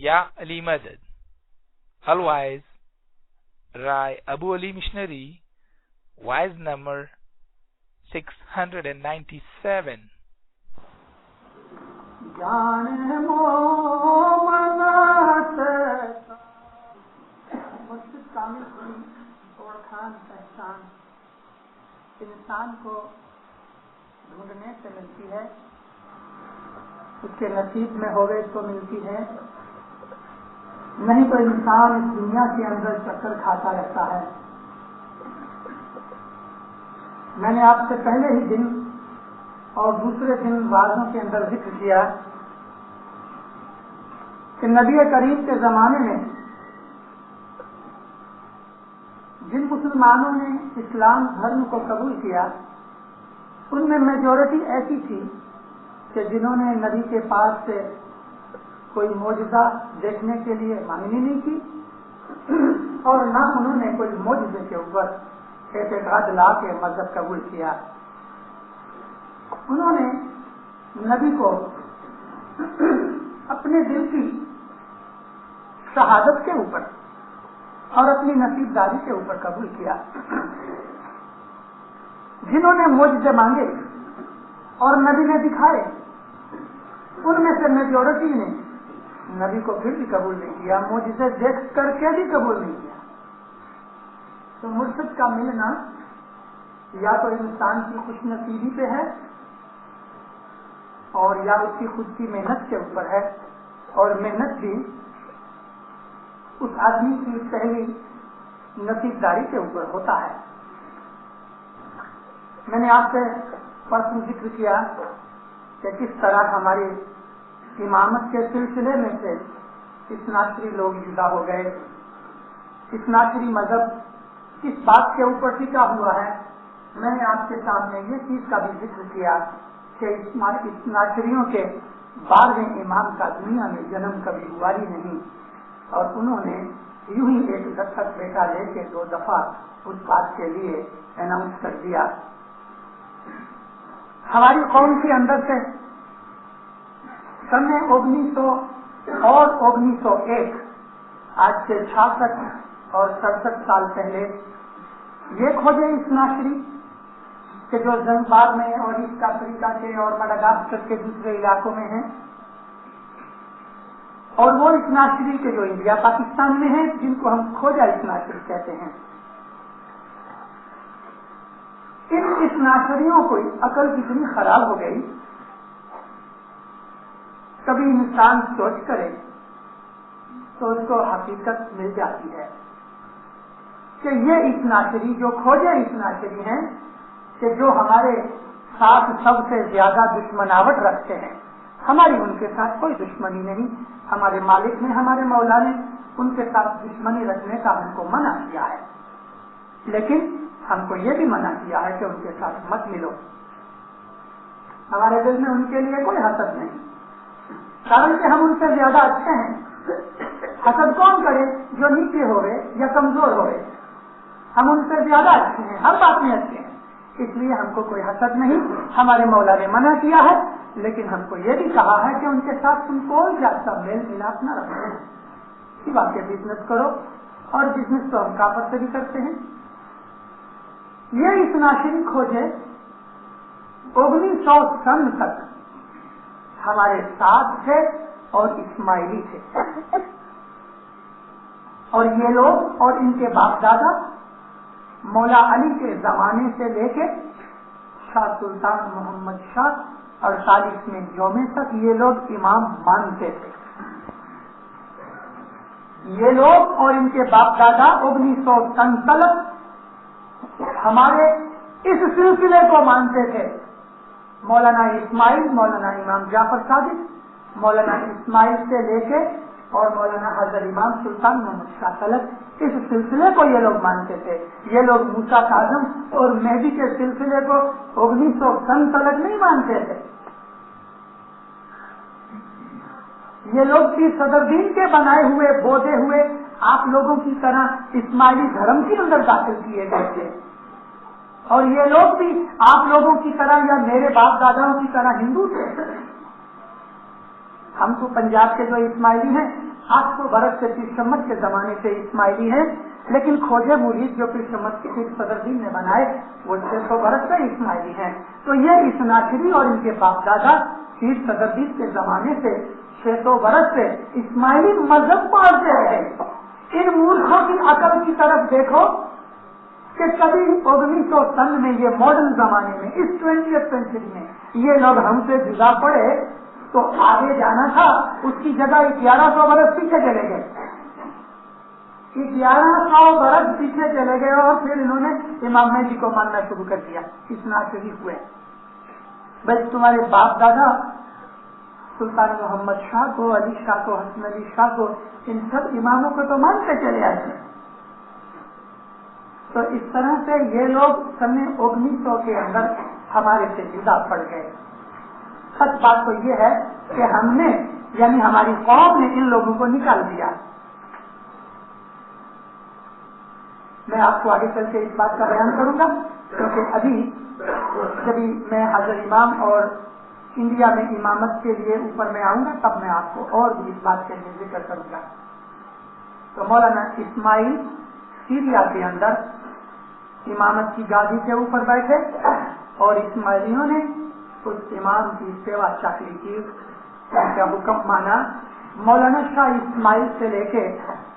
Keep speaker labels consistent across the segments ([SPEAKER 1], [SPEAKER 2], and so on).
[SPEAKER 1] Ya Ali Madad. Otherwise, Rai Abu Ali Missionary, wise number 697.
[SPEAKER 2] مرشد کامل کی اوڑکھان پہچان انسان کو ڈھونڈنے سے ملتی ہے، اس کے نصیب میں ہوئے تو ملتی ہے، نہیں تو انسان اس دنیا کے اندر چکر کھاتا رہتا ہے۔ میں نے آپ سے پہلے ہی دن اور دوسرے دن وعظوں کے اندر ذکر کیا کہ نبی کریم کے زمانے میں جن مسلمانوں نے اسلام دھرم کو قبول کیا ان میں میجورٹی ایسی تھی کہ جنہوں نے نبی کے پاس سے کوئی معجزہ دیکھنے کے لیے مانگنی نہیں کی اور نہ انہوں نے کوئی معجزے کے اوپر اعتقاد لا کے مذہب قبول کیا۔ انہوں نے نبی کو اپنے دل کی شہادت کے اوپر اور اپنی نصیب داری کے اوپر قبول کیا۔ جنہوں نے معجزے مانگے اور نبی نے دکھائے ان میں سے میجورٹی نے نبی کو پھر بھی قبول نہیں کیا، معجزے دیکھ کر کے بھی قبول نہیں کیا۔ تو مرشد کا ملنا یا تو انسان کی خوش نصیبی پہ ہے اور یا اس کی خود کی محنت کے اوپر ہے، اور محنت بھی اس آدمی کی پہلی نصیب داری کے اوپر ہوتا ہے۔ میں نے آپ سے پرسوں ذکر کیا کہ کس طرح ہماری امامت کے سلسلے میں سے اثناعشری لوگ جدا ہو گئے۔ اثناعشری مذہب کس بات کے اوپر ٹکا ہوا ہے، میں نے آپ کے سامنے یہ چیز کا بھی ذکر کیا کہ اثناعشریوں کے 12ویں امام کا دنیا میں جنم کبھی ہوا ہی نہیں، اور انہوں نے یوں ہی ایک دستک بیٹا لے کے 2 دفعہ اس بات کے لیے اناؤنس کر دیا۔ ہماری قوم کے اندر سے سن 1900 اور 1901 آج سے 66 اور 67 سال پہلے یہ کھوجے اثناعشری کہ جو زنبار میں اور ایسٹ افریقہ کے اور مڈغاسکر کے دوسرے علاقوں میں ہیں، اور وہ اثناعشری کے جو انڈیا پاکستان میں ہیں جن کو ہم کھوجا اثناعشری کہتے ہیں۔ ان اثناعشریوں کو عقل کتنی خراب ہو گئی، کبھی انسان سوچ کرے تو اس کو حقیقت مل جاتی ہے کہ یہ اثناعشری جو کھوجے اثناعشری ہیں کہ جو ہمارے ساتھ سب سے زیادہ دشمناوٹ رکھتے ہیں، ہماری ان کے ساتھ کوئی دشمنی نہیں، ہمارے مالک نے ہمارے مولا نے ان کے ساتھ دشمنی رکھنے کا ہم کو منع کیا ہے، لیکن ہم کو یہ بھی منع کیا ہے کہ ان کے ساتھ مت ملو۔ ہمارے دل میں ان کے لیے کوئی حسد نہیں، کارن کہ ہم ان سے زیادہ اچھے ہیں۔ حسد کون کرے؟ جو نیچے ہوئے یا کمزور ہوئے، ہم ان سے زیادہ اچھے ہیں، ہر بات میں اچھے ہیں، اس لیے ہم کو کوئی حسد نہیں۔ ہمارے مولا نے منع کیا ہے، لیکن ہم کو یہ بھی کہا ہے کہ ان کے ساتھ تم کوئی زیادہ میل ملاپ نہ رکھو، سوا کے بزنس کرو، اور بزنس تو ہم کافر سے بھی کرتے ہیں۔ یہ اثناعشری کھوجے 1900 سن تک ہمارے ساتھ تھے اور اسماعیلی تھے، اور یہ لوگ اور ان کے باپ دادا مولا علی کے زمانے سے لے کے شاہ سلطان محمد شاہ 48ویں جومے تک یہ لوگ امام مانتے تھے۔ یہ لوگ اور ان کے باپ دادا 1900 سن تک ہمارے اس سلسلے کو مانتے تھے۔ مولانا اسماعیل، مولانا امام جعفر صادق، مولانا اسماعیل سے لے کے اور مولانا حضرت امام سلطان محمد شاہ تلک، اس سلسلے کو یہ لوگ مانتے تھے۔ یہ لوگ موسیٰ کاظم اور مہدی کے سلسلے کو 1900 سن تلک نہیں مانتے تھے۔ یہ لوگ بھی صدر دین کے بنائے ہوئے بودے ہوئے آپ لوگوں کی طرح اسماعیلی دھرم کے اندر داخل کیے گئے تھے، اور یہ لوگ بھی آپ لوگوں کی طرح یا میرے باپ داداؤں کی طرح ہندو تھے۔ ہم تو پنجاب کے جو اسماعیلی ہیں 800 برس سے پیر شمت کے زمانے سے اسماعیلی ہیں، لیکن کھوجے مرید جو پیر شمت کے پیر صدر دین نے بنائے وہ 600 برس سے اسماعیلی ہیں۔ تو یہ اسناچری اور ان کے باپ دادا پیر صدر دین کے زمانے سے 600 برس سے اسماعیلی مذہب پالتے رہے۔ ان مورخوں کی عقل کی طرف دیکھو کہ کبھی 1900 میں یہ ماڈرن زمانے میں اس 20th سینچری میں یہ لوگ ہم سے جدا پڑے تو آگے جانا تھا، اس کی جگہ 1100 برس پیچھے چلے گئے، 1100 برس پیچھے چلے گئے اور پھر انہوں نے امام مہدی کو ماننا شروع کر دیا، اسناچری ہوئے۔ بس تمہارے باپ دادا سلطان محمد شاہ کو، علی شاہ کو، حسن علی شاہ کو، ان سب اماموں کو تو مانتے چلے آئے تھے۔ تو اس طرح سے یہ لوگ سن 1900 کے اندر ہمارے سے جدا پڑ گئے۔ سچ بات تو یہ ہے کہ ہم نے یعنی ہماری قوم نے ان لوگوں کو نکال دیا۔ میں آپ کو آگے چل کے اس بات کا بیان کروں گا، کیونکہ ابھی جب میں حضرت امام اور انڈیا میں امامت کے لیے اوپر میں آؤں گا تب میں آپ کو اور بھی اس بات کے لیے ذکر کروں گا۔ تو مولانا اسماعیل سیریا کے اندر امامت کی گادی کے اوپر بیٹھے اور اسماعیلیوں نے اس امام کی سیوا چاکری کی، ان کا حکم مانا۔ مولانا شاہ اسماعیل سے لے کے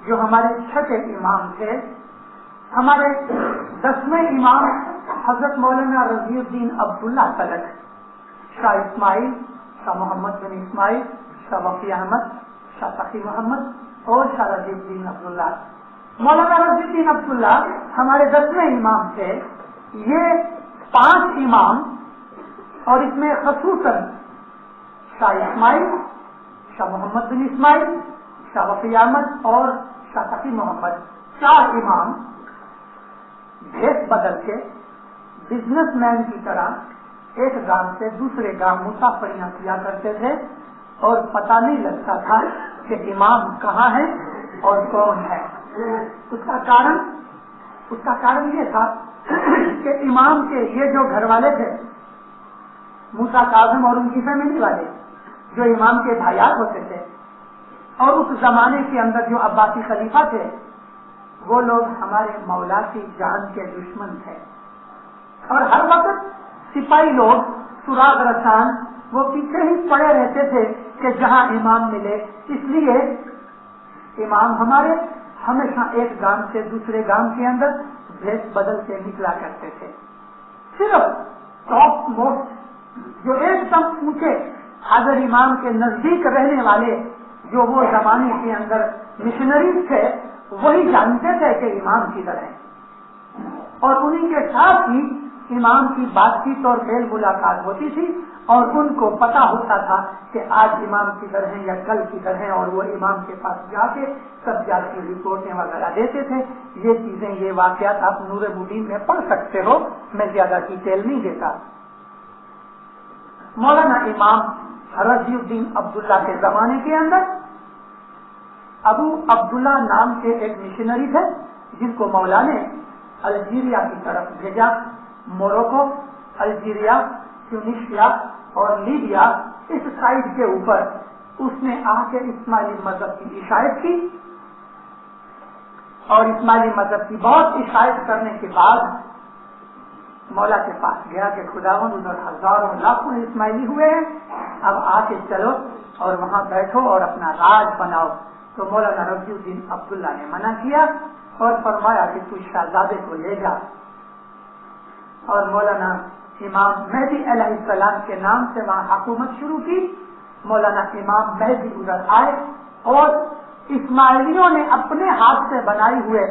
[SPEAKER 2] جو ہمارے 6 امام تھے، ہمارے 10ویں امام حضرت مولانا رضی الدین عبداللہ تلک، شاہ اسماعیل، شاہ محمد بن اسماعیل، شاہ وفی احمد، شاہ تقی محمد اور شاہ رضی الدین عبداللہ۔ مولانا رضی الدین عبداللہ ہمارے 10ویں امام تھے۔ یہ 5 امام اور اس میں خصوصاً شاہ اسماعیل، شاہ محمد بن اسماعیل، شاہ وفی احمد اور شاہ تقی محمد، 4 امام بھیس بدل کے بزنس مین کی طرح ایک گام سے دوسرے گام مسافریاں کیا کرتے تھے اور پتہ نہیں لگتا تھا کہ امام کہاں ہے اور کون ہے۔ اس کا کارن یہ تھا کہ امام کے یہ جو گھر والے تھے، موسیٰ کاظم اور ان کی فیملی والے جو امام کے بھائیات ہوتے تھے، اور اس زمانے کے اندر جو عباسی خلیفہ تھے، وہ لوگ ہمارے مولا کی جان کے دشمن تھے اور ہر وقت سپاہی لوگ سراغ رسان وہ پیچھے ہی پڑے رہتے تھے کہ جہاں امام ملے۔ اس لیے امام ہمارے ہمیشہ ایک گام سے دوسرے گام کے اندر بھیس بدل کے نکلا کرتے تھے۔ صرف ٹاپ موسٹ جو ایک دم اونچے حاضر امام کے نزدیک رہنے والے جو وہ زمانے کے اندر مشنریز تھے، وہی جانتے تھے کہ امام کدھر ہے، اور انہی کے ساتھ ہی امام کی بات چیت اور میل ملاقات ہوتی تھی اور ان کو پتا ہوتا تھا کہ آج امام کدھر ہیں یا کل کدھر ہیں، اور وہ امام کے پاس جا کے سب جاتی رپورٹیں وغیرہ دیتے تھے۔ یہ چیزیں، یہ واقعات آپ نور مبین میں پڑھ سکتے ہو، میں زیادہ ڈیٹیل نہیں دیتا۔ مولانا امام رضی الدین عبداللہ کے زمانے کے اندر ابو عبداللہ نام کے ایک مشنری تھے جن کو مولا نے الجیریا کی طرف بھیجا۔ موروکو، الجیریا، ٹیونیشیا اور لیبیا، اس سائڈ کے اوپر اس نے آ کے اسماعیلی مذہب کی اشاعت کی، اور اسماعیلی مذہب کی بہت اشاعت کرنے کے بعد مولا کے پاس گیا کہ خداوند ادھر ہزاروں لاکھوں اسماعیلی ہوئے ہیں، اب آ کے چلو اور وہاں بیٹھو اور اپنا راج بناؤ۔ تو مولانا رضی الدین عبداللہ نے منع کیا اور فرمایا کہ تو شہزادے کو لے جا، اور مولانا امام مہدی علیہ السلام کے نام سے وہاں حکومت شروع کی۔ مولانا امام مہدی ادھر آئے اور اسماعیلیوں نے اپنے ہاتھ سے بنائی ہوئے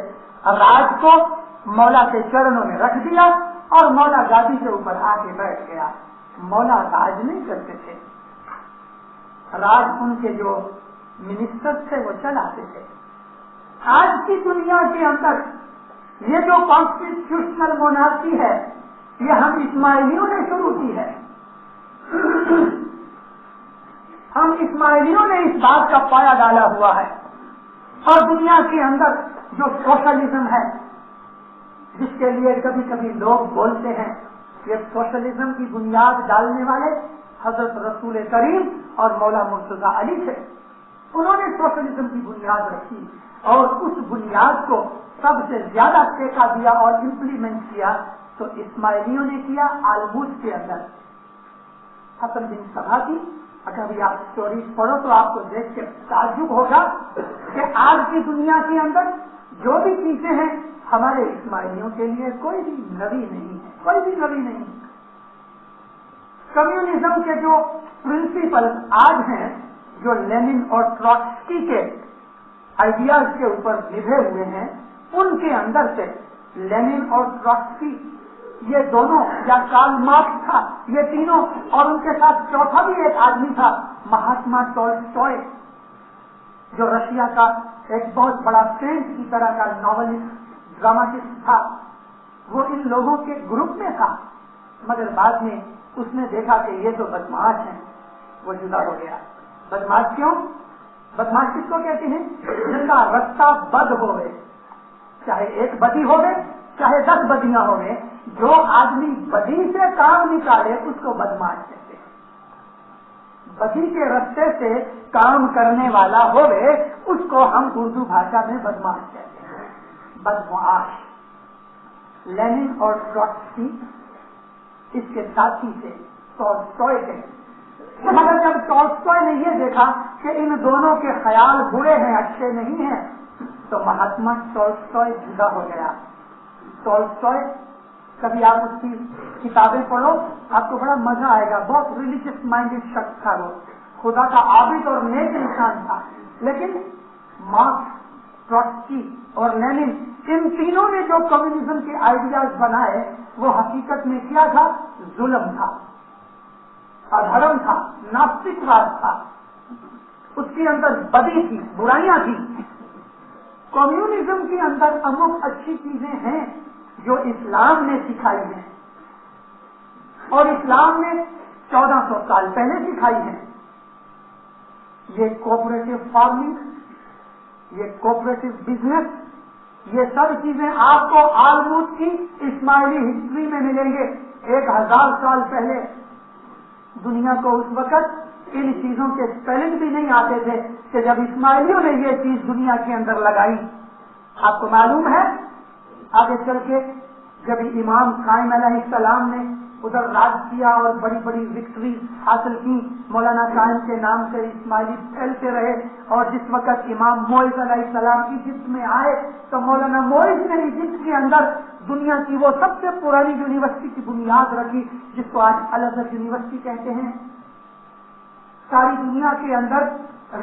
[SPEAKER 2] راج کو مولا کے چرنوں میں رکھ دیا اور مولا گادی کے اوپر آ کے بیٹھ گیا۔ مولا راج نہیں کرتے تھے، راج ان کے جو منسٹر تھے وہ چلاتے تھے۔ آج کی دنیا کے اندر یہ جو کانسٹیٹیوشنل مونارکی ہے، یہ ہم اسماعیلیوں نے شروع کی ہے۔ ہم اسماعیلیوں نے اس بات کا پایا ڈالا ہوا ہے، اور دنیا کے اندر جو سوشلزم ہے، جس کے لیے کبھی کبھی لوگ بولتے ہیں یہ سوشلزم کی بنیاد ڈالنے والے حضرت رسول کریم اور مولا مرتضی علی تھے. انہوں نے سوشلزم کی بنیاد رکھی اور اس بنیاد کو سب سے زیادہ ٹیکا دیا اور امپلیمنٹ کیا تو اسماعیلیوں نے کیا آلموس کے اندر. حسن بن صبا کی اگر بھی آپ اسٹوریز پڑھو تو آپ کو دیکھ کے تعجب ہوگا کہ آج کی دنیا کے اندر جو بھی چیزیں ہیں ہمارے اسماعیلیوں کے لیے کوئی بھی نوی نہیں ہے, کوئی بھی نوی نہیں. کمیونزم کے جو پرنسپل آج ہیں, جو لینن اور ٹروٹسکی کے آئیڈیاز کے اوپر نبھے ہوئے ہیں, ان کے اندر سے لینن اور ٹروٹسکی یہ دونوں, یا کارل مارکس تھا, یہ تینوں, اور ان کے ساتھ چوتھا بھی ایک آدمی تھا مہاتما ٹولسٹوئے, جو رشیا کا ایک بہت بڑا فرینچ کی طرح کا ناولسٹ ڈراماٹسٹ تھا. وہ ان لوگوں کے گروپ میں تھا, مگر بعد میں اس نے دیکھا کہ یہ تو بدمعاش ہیں, وہ جدا ہو گیا. بدمعاش کیوں؟ بدمعاش کس کو کہتے ہیں؟ جن کا رستہ بد ہوئے, چاہے ایک بدی ہوئے چاہے 10 بدیاں ہوئے, جو آدمی بدی سے کام نکالے اس کو بدمعاش کہتے ہیں. بدی کے رستے سے کام کرنے والا ہوئے اس کو ہم اردو بھاشا میں بدمعاش کہتے ہیں, بدمعاش. لینن اور ٹروٹسکی اس کے ساتھی سے ٹولسٹوئے کے, مگر جب ٹولسٹوئے نے یہ دیکھا کہ ان دونوں کے خیال برے ہیں, اچھے نہیں ہیں, تو مہاتما ٹولسٹوئے جدا ہو گیا. ٹولسٹوئے کبھی آپ اس کی کتابیں پڑھو آپ کو بڑا مزہ آئے گا. بہت ریلیجیس مائنڈیڈ شخص تھا, وہ خدا کا عابد اور نیک انسان تھا. لیکن مارکس, ٹروٹسکی اور لینن, ان تینوں نے جو کمیونزم کے آئیڈیاز بنائے وہ حقیقت میں کیا تھا؟ ظلم تھا, ادھرم تھا, ناستکواد تھا. اس کے اندر بدی تھی, برائیاں تھیں. کمیونزم کے اندر امک اچھی چیزیں ہیں جو اسلام نے سکھائی ہیں, اور اسلام نے 1400 سال پہلے سکھائی ہیں. یہ کوآپریٹو فارمنگ, یہ کوآپریٹو بزنس, یہ سب چیزیں آپ کو آلموس کی اسماعیلی ہسٹری میں ملیں گے. 1000 سال پہلے دنیا کو اس وقت ان چیزوں کے اسپیلنگ بھی نہیں آتے تھے کہ جب اسماعیلیوں نے یہ چیز دنیا کے اندر لگائی. آپ کو معلوم ہے آگے چل کے جب امام قائم علیہ السلام نے ادھر راج کیا اور بڑی بڑی وکٹری حاصل کی, مولانا قائم کے نام سے اسماعیلی پھیلتے رہے, اور جس وقت امام موعظ علیہ السلام ایجپٹ میں آئے تو مولانا موعظ نے ایجپٹ کے اندر دنیا کی وہ سب سے پرانی یونیورسٹی کی بنیاد رکھی جس کو آج الازہر یونیورسٹی کہتے ہیں. ساری دنیا کے اندر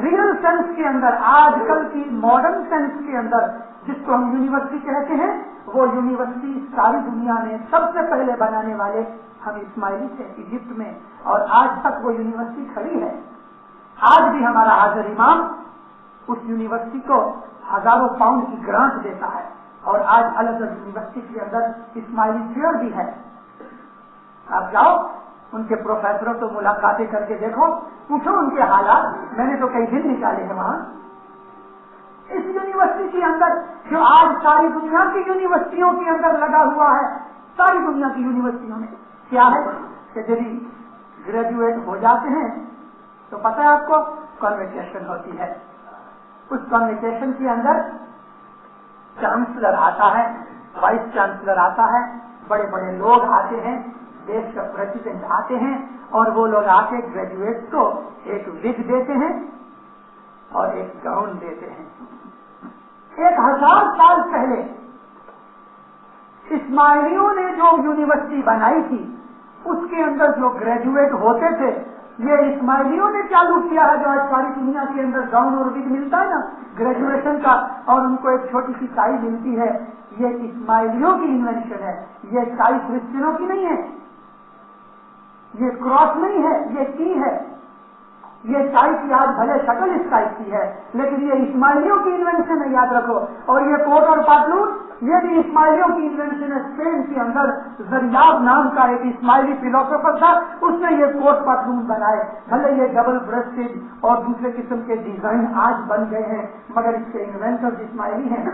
[SPEAKER 2] ریئل سینس کے اندر, آج کل کی ماڈرن سینس کے اندر جس کو ہم یونیورسٹی کہتے ہیں, وہ یونیورسٹی ساری دنیا میں سب سے پہلے بنانے والے ہم اسماعیلی تھے ایجپٹ میں, اور آج تک وہ یونیورسٹی کھڑی ہے. آج بھی ہمارا حاضر امام اس یونیورسٹی کو ہزاروں پاؤنڈ کی گرانٹ دیتا ہے, اور آج الازہر یونیورسٹی کے اندر اسماعیلی فیئر بھی ہے. آپ جاؤ ان کے پروفیسروں تو ملاقاتیں کر کے دیکھو, پوچھو ان کے حالات. میں نے تو کئی دن نکالے ہیں وہاں. اس یونیورسٹی کے اندر جو آج ساری دنیا کی یونیورسٹیوں کے اندر لگا ہوا ہے, ساری دنیا کی یونیورسٹیوں میں کیا ہے کہ جب گریجویٹ ہو جاتے ہیں تو پتہ ہے آپ کو کنوکیشن ہوتی ہے. اس کنوکیشن کے اندر چانسلر آتا ہے, وائس چانسلر آتا ہے, بڑے بڑے لوگ آتے ہیں, دیش کا پریزیڈنٹ آتے ہیں, اور وہ لوگ آ کے گریجویٹ کو ایک وگ دیتے ہیں اور ایک گاؤن دیتے ہیں. 1000 سال پہلے اسماعیلیوں نے جو یونیورسٹی بنائی تھی اس کے اندر جو گریجویٹ ہوتے تھے یہ اسماعیلیوں نے چالو کیا ہے. جو آج ساری دنیا کے اندر گاؤن اور وگ ملتا ہے نا گریجویشن کا, اور ان کو ایک چھوٹی سی ٹائی ملتی ہے, یہ اسماعیلیوں کی انوینشن ہے. یہ ٹائی کرسچنوں کی نہیں ہے, یہ کراس نہیں ہے, یہ کی ہے. یہ ٹائی کی آج بھلے شکل اس ٹائی کی ہے لیکن یہ اسماعیلیوں کی انوینشن ہے, یاد رکھو. اور یہ کوٹ اور پاتلون یہ بھی اسماعیلیوں کی انوینشن ہے. اسپین کے اندر زریاب نام کا ایک اسماعیلی فلاسفر تھا, اس نے یہ کوٹ پاتلون بنائے. بھلے یہ ڈبل بریسٹڈ اور دوسرے قسم کے ڈیزائن آج بن گئے ہیں مگر اس کے انوینٹر اسماعیلی ہیں.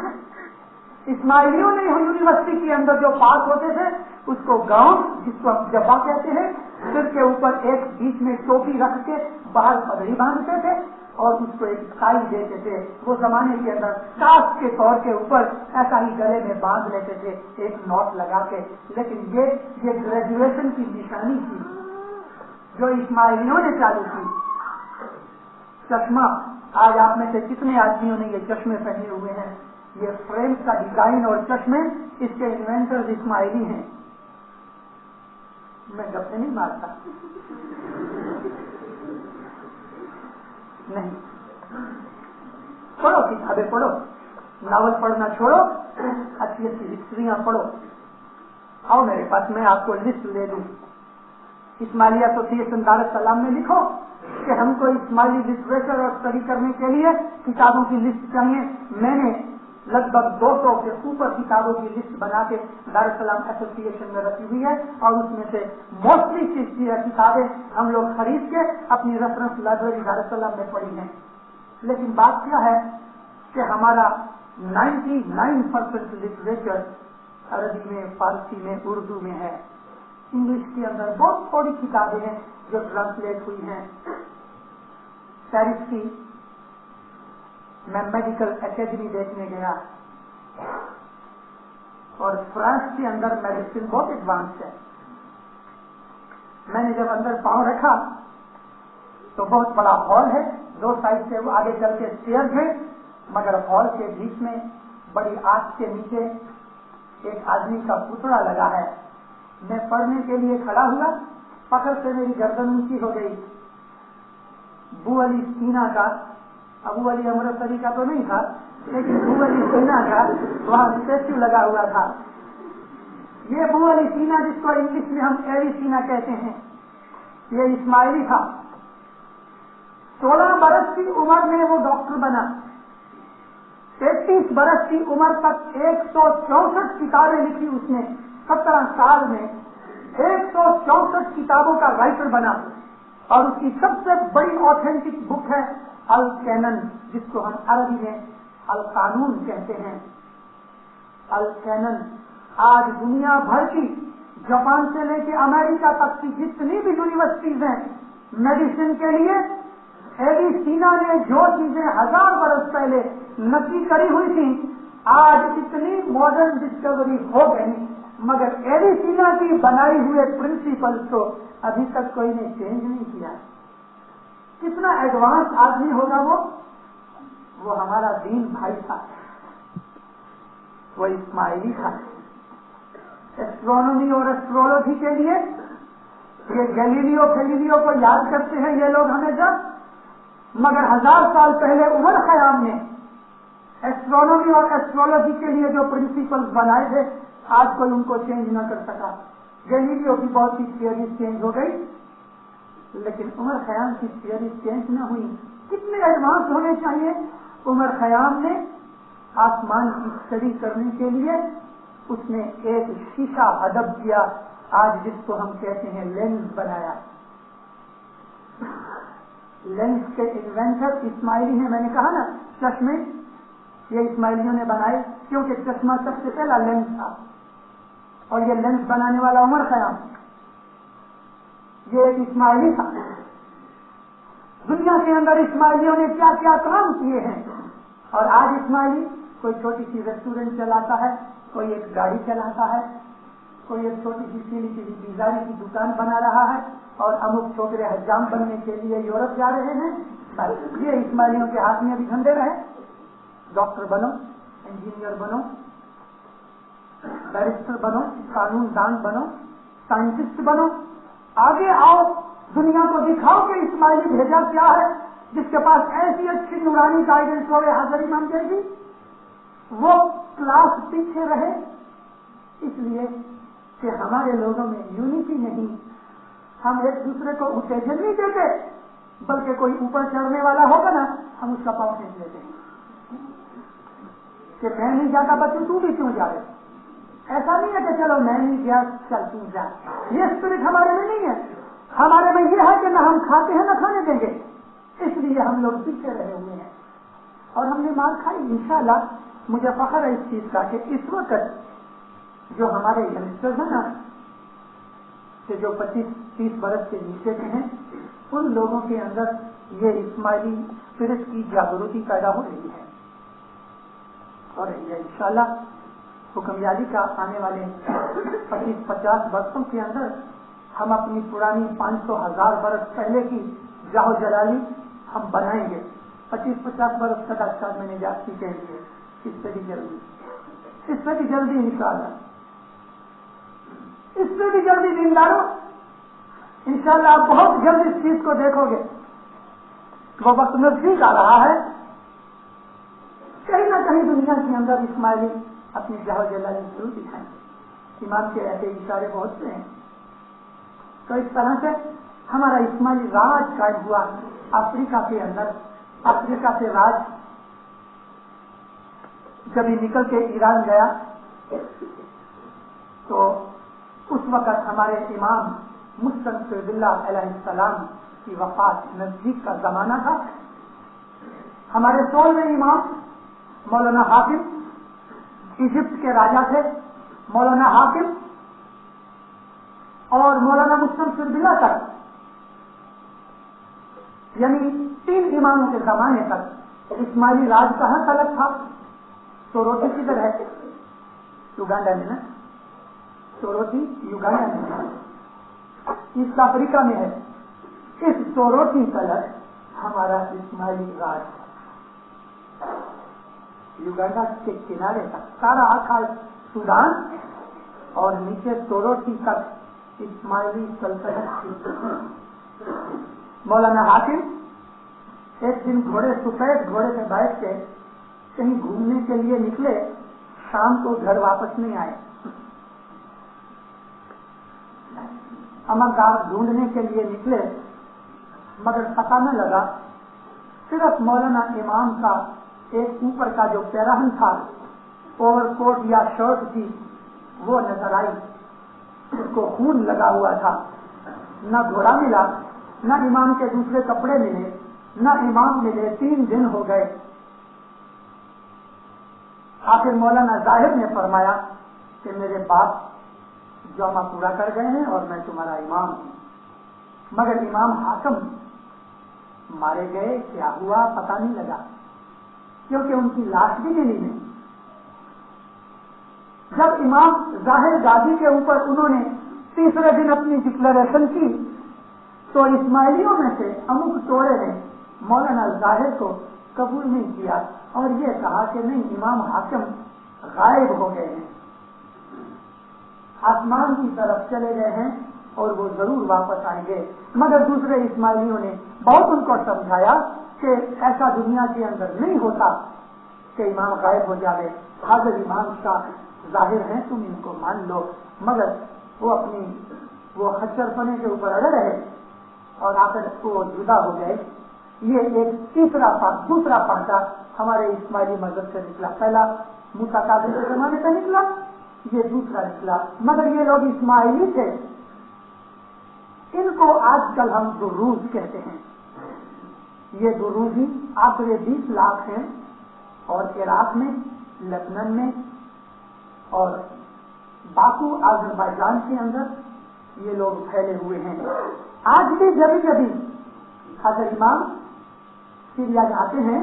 [SPEAKER 2] اسماعیلیوں نے یونیورسٹی کے اندر جو پاس ہوتے تھے اس کو گاؤں، جس کو ہم جبا کہتے ہیں، سر کے اوپر ایک بیچ میں ٹوپی رکھ کے باہر پگڑی باندھتے تھے اور اس کو ایک ٹائی دیتے تھے. وہ زمانے کے اندر کاس کے طور کے اوپر ایسا ہی گلے میں باندھ لیتے تھے ایک نوٹ لگا کے. لیکن یہ گریجویشن کی نشانی تھی جو اسماعیلیوں نے چالو کی. چشمہ، آج آپ میں سے کتنے آدمیوں نے یہ چشمے پہنے ہوئے ہیں؟ یہ فریم کا ڈیزائن اور چشمے اس کے انوینٹر اسماعیلی ہیں. میں گپے نہیں مارتا، نہیں. پڑھو کتابیں پڑھو، ناول پڑھنا چھوڑو، اچھی اچھی ہسٹریاں پڑھو. آؤ میرے پاس، میں آپ کو لسٹ دے دوں. اسماعیلی ایسوسی دار السلام میں لکھو کہ ہم کو اسماعیلی لٹریچر اور اسٹڈی کرنے کے لیے کتابوں کی لسٹ چاہیے. میں نے لگ بھگ 200 کے اوپر کتابوں کی لسٹ بنا کے دار السلام ایسوسی ایشن میں رکھی ہوئی ہے اور اس میں سے موسٹلی کتابیں ہم لوگ خرید کے اپنی ریفرنس لائبریری دار السلام میں پڑھی ہیں. لیکن بات کیا ہے کہ ہمارا 99% لٹریچر عربی میں، فارسی میں، اردو میں ہے. انگلش کے اندر بہت تھوڑی کتابیں ہیں جو ٹرانسلیٹ ہوئی ہیں. پیرس کی میں میڈیکل اکیڈمی دیکھنے گیا اور فرانس کے اندر میڈیسن بہت ایڈوانس ہے. میں نے جب اندر پاؤں رکھا تو بہت بڑا ہال ہے، 2 سائڈ سے وہ آگے چل کے اسٹیئرز ہیں، مگر ہال کے بیچ میں بڑی آگ کے نیچے ایک آدمی کا پتلا لگا ہے. میں پڑھنے کے لیے کھڑا ہوا، فخر سے میری گردن اونچی ہو گئی. ابو علی سینا کا، ابو علی امرتسری کا تو نہیں تھا لیکن ابو علی سینا کا وہاں اسٹیچو لگا ہوا تھا. یہ ابو علی سینا جس کو انگلش میں ہم ایری سینا کہتے ہیں، یہ اسماعیلی تھا. 16 برس کی عمر میں وہ ڈاکٹر بنا. 33 برس کی عمر تک 164 کتابیں لکھی اس نے. 17 سال میں 164 کتابوں کا رائٹر بنا اور اس کی سب سے بڑی آتھینٹک بک ہے الکینن، جس کو ہم عربی میں القانون کہتے ہیں. الکینن آج دنیا بھر کی، جاپان سے لے کے امریکہ تک کی جتنی بھی یونیورسٹیز ہیں میڈیسن کے لیے، ایری سینا نے جو چیزیں 1000 برس پہلے نقی کری ہوئی تھی آج اتنی ماڈرن ڈسکوری ہو گئی، مگر ایری سینا کی بنائی ہوئے پرنسپلز کو ابھی تک کوئی نے چینج نہیں کیا. کتنا ایڈوانس آدمی ہوگا وہ ہمارا دین بھائی تھا، وہ اسماعیلی تھا. ایسٹرونومی اور ایسٹرولوجی کے لیے یہ گلیلیو کو یاد کرتے ہیں یہ لوگ ہمیشہ، مگر 1000 سال پہلے عمر خیام نے ایسٹرونومی اور ایسٹرولوجی کے لیے جو پرنسپلز بنائے تھے آج کوئی ان کو چینج نہ کر سکا. گلیلیو کی بہت سی تھیوریز چینج ہو گئی لیکن عمر خیام کی تھیوری چینج نہ ہوئی. کتنے ایڈوانس ہونے چاہیے. عمر خیام نے آسمان کی اسٹڈی کرنے کے لیے اس نے ایک شیشہ ادب کیا، آج جس کو ہم کہتے ہیں لینس بنایا. لینس کے انوینٹر اسماعیلی ہیں. میں نے کہا نا چشمے یہ اسماعیلیوں نے بنائے کیونکہ چشمہ سب سے پہلا لینس تھا اور یہ لینس بنانے والا عمر خیام یہ ایک اسماعیلی تھا. دنیا کے اندر اسماعیلیوں نے کیا کیا کام کیے ہیں اور آج اسماعیلی کوئی چھوٹی سی ریسٹورینٹ چلاتا ہے، کوئی ایک گاڑی چلاتا ہے، کوئی ایک چھوٹی سی سیلی سی بیزاری کی دکان بنا رہا ہے اور امک چھوکرے حجام بننے کے لیے یورپ جا رہے ہیں. یہ اسماعیلیوں کے ہاتھ میں ابھی جھنڈے رہے. ڈاکٹر بنو، انجینئر بنو، بیرسٹر بنو، قانون دان بنو، سائنٹسٹ بنو، آگے آؤ، دنیا کو دکھاؤ کہ اسماعیلی بھیجا کیا ہے جس کے پاس ایسی اچھی نورانی گائیڈنس ہوئے حاضری مان جائے گی. وہ کلاس پیچھے رہے اس لیے کہ ہمارے لوگوں میں یونٹی نہیں. ہم ایک دوسرے کو اتےجن نہیں دیتے بلکہ کوئی اوپر چڑھنے والا ہوگا نا ہم اس کا پاؤں کھینچ لیتے ہیں کہ میں نہیں جاتا بچوں تو بھی کیوں جا رہے. ایسا نہیں ہے کہ چلو میں نہیں گیا چل تم جا. یہ اسپرٹ ہمارے میں نہیں ہے. ہمارے میں یہ ہے کہ نہ ہم کھاتے ہیں نہ کھانے دیں گے، اس لیے ہم لوگ پیچھے رہے ہوئے ہیں اور ہم نے مار کھائی. انشاءاللہ مجھے فخر ہے اس چیز کا کہ اس وقت جو ہمارے ینگسٹرز ہیں نا کہ جو 25-30 برس کے نیچے کے ہیں ان لوگوں کے اندر یہ اسماعیلی اسپرٹ کی جاگرتی پیدا ہو رہی ہے اور انشاءاللہ حکمرانی کا آنے والے 25-50 برسوں کے اندر ہم اپنی پرانی 500,000 برس پہلے کی جاہو جلالی ہم بنائیں گے. 25-50 برس تک اچھا میں نے جاتی کہہ لیے اس سے بھی جلدی انشاءاللہ اس سے بھی جلدی دینداروں انشاءاللہ آپ بہت جلد اس چیز کو دیکھو گے. وہ وقت نزدیک آ رہا ہے کہیں نہ کہیں دنیا کے اندر اسماعیلی اپنی جاہو جلالی ضرور دکھائیں گے. ایمان کے ایسے اشارے بہت سے ہیں. تو اس طرح سے ہمارا اسماعیلی راج قائم ہوا افریقہ کے اندر. افریقہ سے راج جب نکل کے ایران گیا تو اس وقت ہمارے امام مستنصر باللہ علیہ السلام کی وفات نزدیک کا زمانہ تھا. ہمارے 16ویں امام مولانا حاکم ایجپٹ کے راجا تھے. مولانا حاکم اور مولانا مستنصر باللہ تک یعنی 3 اماموں کے زمانے تک اسماعیلی راج کہاں تلک تھا. سوروٹی کدھر ہے؟ یوگانڈا میں نا. سوروٹی یوگانڈا میں ہے, ایسٹ افریقہ میں ہے. اس سوروٹی تلک ہمارا اسماعیلی راج ہے. یوگانڈا کے کنارے تک سارا آخر سودان اور نیچے سوروٹی تک اسماعیلی سلطنت کی. مولانا حاکم ایک دن سفید گھوڑے پہ بیٹھ کے کہیں گھومنے کے لیے نکلے. شام کو گھر واپس نہیں آئے. امرگار ڈھونڈنے کے لیے نکلے مگر پتہ نہ لگا. صرف مولانا امام کا ایک اوپر کا جو پیراہن تھا اوور کوٹ یا شرٹ تھی وہ نظر آئی. اس کو خون لگا ہوا تھا. نہ گھوڑا ملا نہ امام کے دوسرے کپڑے ملے نہ امام ملے. 3 دن ہو گئے. آخر مولانا ظاہر نے فرمایا کہ میرے باپ جامع پورا کر گئے ہیں اور میں تمہارا امام ہوں. مگر امام حاکم مارے گئے. کیا ہوا پتہ نہیں لگا کیونکہ ان کی لاش بھی ملی نہیں. جب امام ظاہر گادی کے اوپر انہوں نے تیسرے دن اپنی ڈکلریشن کی تو اسماعیلیوں میں سے امک ٹوڑے نے مولانا ظاہر کو قبول نہیں کیا اور یہ کہا کہ نہیں, امام حاکم غائب ہو گئے ہیں, آسمان کی طرف چلے گئے ہیں اور وہ ضرور واپس آئیں گے. مگر دوسرے اسماعیلیوں نے بہت ان کو سمجھایا کہ ایسا دنیا کے اندر نہیں ہوتا کہ امام غائب ہو جائے. حاضر امام کا ظاہر ہیں, تم ان کو مان لو. مگر وہ خچر پنے کے اوپر اڑے رہے اور آخر وہ جدا ہو گئے. یہ ایک دوسرا پانچا ہمارے اسماعیلی مذہب سے نکلا. پہلا موسیٰ کاظم کے زمانے سے نکلا, یہ دوسرا نکلا. مگر یہ لوگ اسماعیلی تھے. ان کو آج کل ہم دروز کہتے ہیں. یہ دروزی آخر 20 لاکھ ہیں اور عراق میں, لبنان میں اور باکو آذربائیجان کے اندر یہ لوگ پھیلے ہوئے ہیں. آج بھی جبھی حضرت امام سیریا جاتے ہیں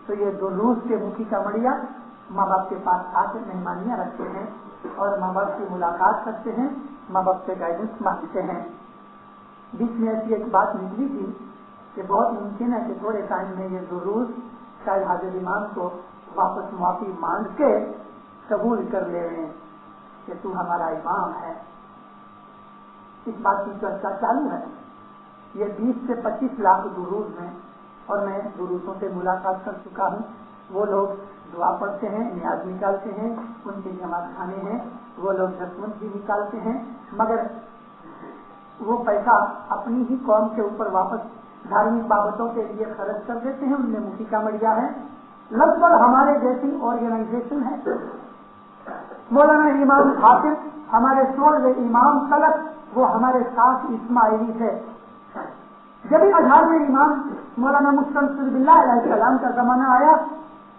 [SPEAKER 2] تو یہ دروز کے مکھی کا مڑیا ماں باپ کے پاس آ کے مہمانیاں رکھتے ہیں اور ماں باپ کی ملاقات کرتے ہیں, ماں باپ سے گائیڈنس مانگتے ہیں. بیچ میں ایسی ایک بات نکلی تھی کہ بہت ممکن ہے کہ تھوڑے ٹائم میں یہ دروز شاید حضرت امام کو واپس معافی مانگ کے قبول کر لے رہے ہیں کہ تو ہمارا امام ہے. اس بات کی چرچا چالو ہے. یہ 20 سے 25 لاکھ دروز ہیں اور میں دروزوں سے ملاقات کر چکا ہوں. وہ لوگ دعا پڑھتے ہیں, نیاز نکالتے ہیں, ان کے جماعت خانے ہیں, وہ لوگ دسمنٹ بھی نکالتے ہیں. مگر وہ پیسہ اپنی ہی قوم کے اوپر واپس دھارمک بابتوں کے لیے خرچ کر دیتے ہیں. ان میں مفتی کا مڑیا ہے. لگ بھگ ہمارے جیسی آرگنائزیشن ہے. مولانا امام حاکم ہمارے 16ویں امام تلک وہ ہمارے ساتھ اسماعیلی تھے. جب 18ویں امام مولانا مستنصر باللہ علیہ السلام کا زمانہ آیا,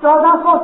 [SPEAKER 2] 1400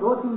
[SPEAKER 2] 2-3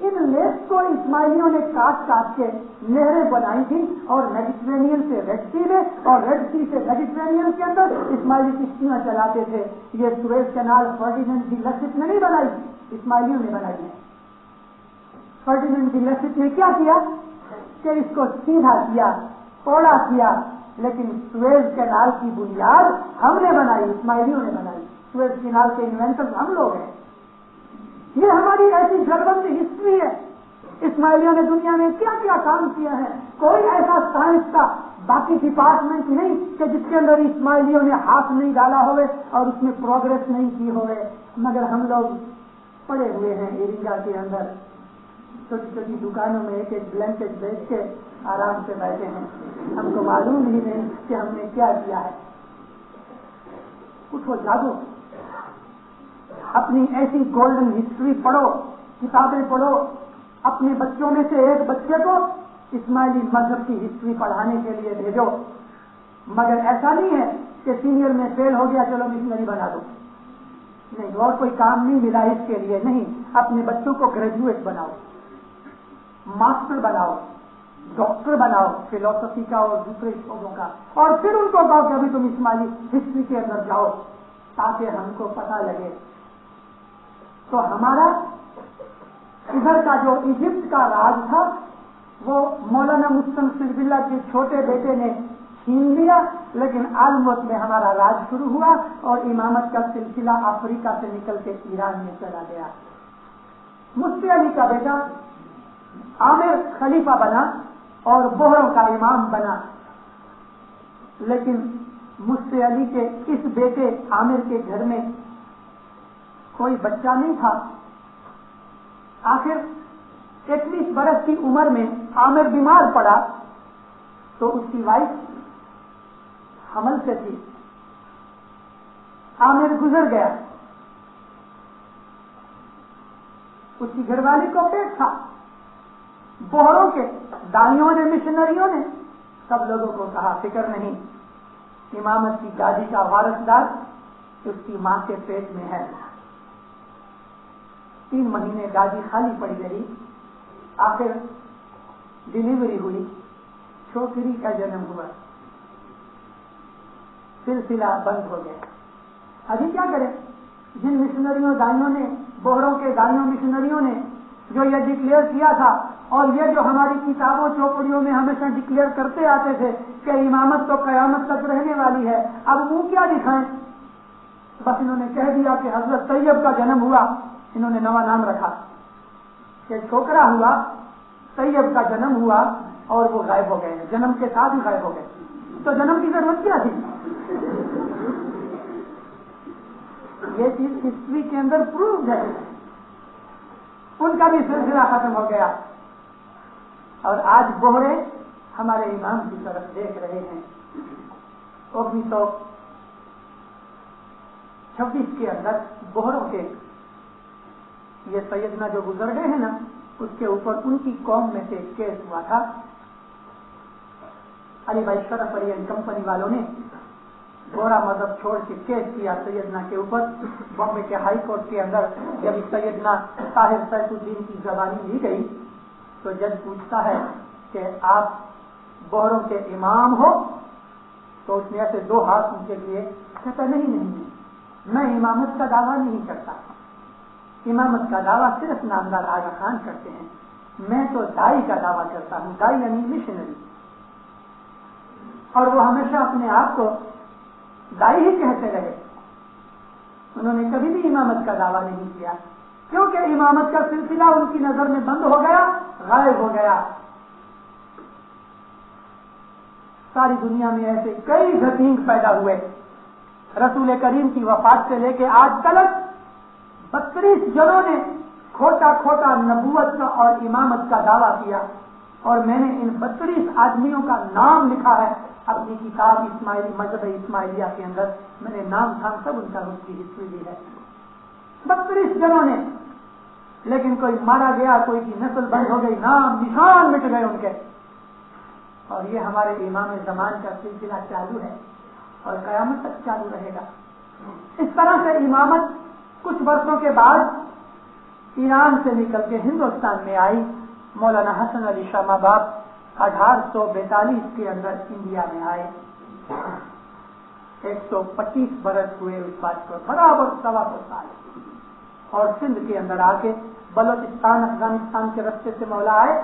[SPEAKER 2] ان لیک کو اسماعیلیوں نے کاٹ کاٹ کے نہریں بنائی تھی اور میڈیٹرینین سے ریڈ سی میں اور ریڈ سی سے میڈیٹرینین کے اندر اسماعیلی کشتیاں چلاتے تھے. یہ سویز کینال فرڈیننڈ ڈی لیسٹ نے نہیں بنائی, اسماعیلیوں نے بنائی ہے. فرڈیننڈ ڈی لیسٹ نے کیا کیا کہ اس کو سیدھا کیا, چوڑا کیا, لیکن سویز کینال کی بنیاد ہم نے بنائی, اسماعیلیوں نے بنائی. سویز کینال کے انوینٹر ہم لوگ ہیں. یہ ہماری ایسی جڑبند ہسٹری ہے. اسماعیلیوں نے دنیا میں کیا کیا کام کیا ہے. کوئی ایسا سائنس کا باقی ڈپارٹمنٹ نہیں کہ جس کے اندر اسماعیلیوں نے ہاتھ نہیں ڈالا ہوئے اور اس میں پروگرس نہیں کی ہوئے. مگر ہم لوگ پڑے ہوئے ہیں ایرنگا کے اندر, چھوٹی چھوٹی دکانوں میں ایک ایک بلینکٹ بیچ کے آرام سے بیٹھے ہیں. ہم کو معلوم ہی نہیں کہ ہم نے کیا کیا ہے. اٹھو جاگو, اپنی ایسی گولڈن ہسٹری پڑھو, کتابیں پڑھو. اپنے بچوں میں سے ایک بچے کو اسماعیلی مذہب کی ہسٹری پڑھانے کے لیے بھیجو. مگر ایسا نہیں ہے کہ سینئر میں فیل ہو گیا چلو مشنری بنا دو, نہیں, اور کوئی کام نہیں ملا اس کے لیے. نہیں, اپنے بچوں کو گریجویٹ بناؤ, ماسٹر بناؤ, ڈاکٹر بناؤ فلسفی کا اور دوسرے شعبوں کا, اور پھر ان کو کہو کہ ابھی تم اسماعیلی ہسٹری کے اندر جاؤ تاکہ ہم کو پتہ لگے. تو ہمارا ادھر کا جو ایجپٹ کا راج تھا وہ مولانا مستنصر باللہ کے چھوٹے بیٹے نے چھین لیا, لیکن آلموت میں ہمارا راج شروع ہوا اور امامت کا سلسلہ افریقہ سے نکل کے ایران میں چلا گیا. مفتی علی کا بیٹا عامر خلیفہ بنا اور بہروں کا امام بنا, لیکن مفتی علی کے اس بیٹے عامر کے گھر میں کوئی بچہ نہیں تھا. آخر 21 برس کی عمر میں عامر بیمار پڑا تو اس کی وائف حمل سے تھی. عامر گزر گیا, اس کی گھر والی کو پیٹ تھا. بہروں کے دائیوں نے, مشنریوں نے سب لوگوں کو کہا فکر نہیں, امامت کی گادی کا وارثدار اس کی ماں کے پیٹ میں ہے. 3 مہینے گادی خالی پڑی رہی. آخر ڈلیوری ہوئی, چھوکری کا جنم ہوا, سلسلہ بند ہو گیا. ابھی کیا کریں؟ جن مشنریوں دائیوں نے, بہروں کے دائیوں مشنریوں نے جو یہ ڈکلیئر کیا تھا اور یہ جو ہماری کتابوں چوپڑیوں میں ہمیشہ ڈکلیئر کرتے آتے تھے کہ امامت تو قیامت تک رہنے والی ہے, اب منہ کیا دکھائیں؟ بس انہوں نے کہہ دیا کہ حضرت طیب کا جنم ہوا. انہوں نے نوا نام رکھا کہ چھوکرا ہوا, طیب کا جنم ہوا, اور وہ غائب ہو گئے, جنم کے ساتھ ہی غائب ہو گئے. تو جنم کی ضرورت کیا تھی؟ یہ چیز ہسٹری کے اندر پروف ہے. ان کا بھی سلسلہ ختم ہو گیا اور آج بہرے ہمارے امام کی طرف دیکھ رہے ہیں. 1926 کے اندر بہروں کے یہ سیدنا جو گزر گئے ہیں نا, اس کے اوپر ان کی قوم میں سے کیس ہوا تھا. علی بھائی شرف علی اینڈ کمپنی والوں نے گورا مذہب چھوڑ کے کیس کیا سیدنا کے اوپر. بامبے کے ہائی کورٹ کے اندر جب سیدنا طاہر سیف الدین کی زبانی لی گئی تو جج پوچھتا ہے کہ آپ بہروں کے امام ہو؟ تو اس نے ایسے 2 ہاتھ ان کے لیے کہتا نہیں, میں امامت کا دعویٰ نہیں کرتا. امامت کا دعویٰ صرف نامدار آغا خان کرتے ہیں, میں تو دائی کا دعویٰ کرتا ہوں, دائی یعنی مشنری. اور وہ ہمیشہ اپنے آپ کو دائی ہی کہتے رہے. انہوں نے کبھی بھی امامت کا دعویٰ نہیں کیا کیونکہ امامت کا سلسلہ ان کی نظر میں بند ہو گیا, غائب ہو گیا. ساری دنیا میں ایسے کئی ذکینگ پیدا ہوئے. رسول کریم کی وفات سے لے کے آج تک 32 جنوں نے کھوٹا کھوٹا نبوت کا اور امامت کا دعویٰ کیا, اور میں نے ان 32 آدمیوں کا نام لکھا ہے اپنی کتاب اسماعیلی مذہب اسماعیلیہ کے اندر. میں نے نام تھام سب ان کا اس کی ہسٹری دی ہے. 32 جنوں نے, لیکن کوئی مارا گیا, کوئی کی نسل بند ہو گئی, نام نشان مٹ گئے ان کے. اور یہ ہمارے امام زمان کا سلسلہ چالو ہے اور قیامت تک چالو رہے گا. اس طرح سے امامت کچھ برسوں کے بعد ایران سے نکل کے ہندوستان میں آئی. مولانا حسن علی شاہ ماں باپ 1842 کے اندر انڈیا میں آئے. 125 برس ہوئے اس بات کو, برابر 125 سال. اور سندھ کے اندر آ کے بلوچستان افغانستان کے رستے سے مولا آئے,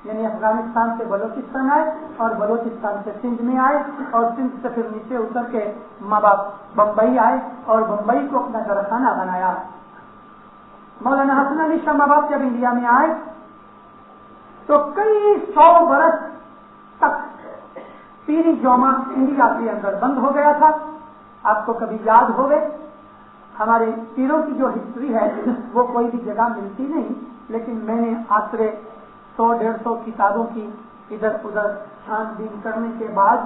[SPEAKER 2] یعنی افغانستان سے بلوچستان آئے اور بلوچستان سے سندھ میں آئے اور سندھ سے پھر نیچے اتر کے ماں باپ بمبئی آئے اور بمبئی کو اپنا گھرخانہ بنایا. مولانا حسن علی شاہ ماں باپ جب انڈیا میں آئے تو کئی 100 برس تک پیری جوما انڈیا کے اندر بند ہو گیا تھا. آپ کو کبھی یاد ہوگے ہمارے پیروں کی جو ہسٹری ہے وہ کوئی بھی جگہ ملتی نہیں, لیکن میں نے آسرے 100-150 کتابوں کی ادھر ادھر چھان بین کرنے کے بعد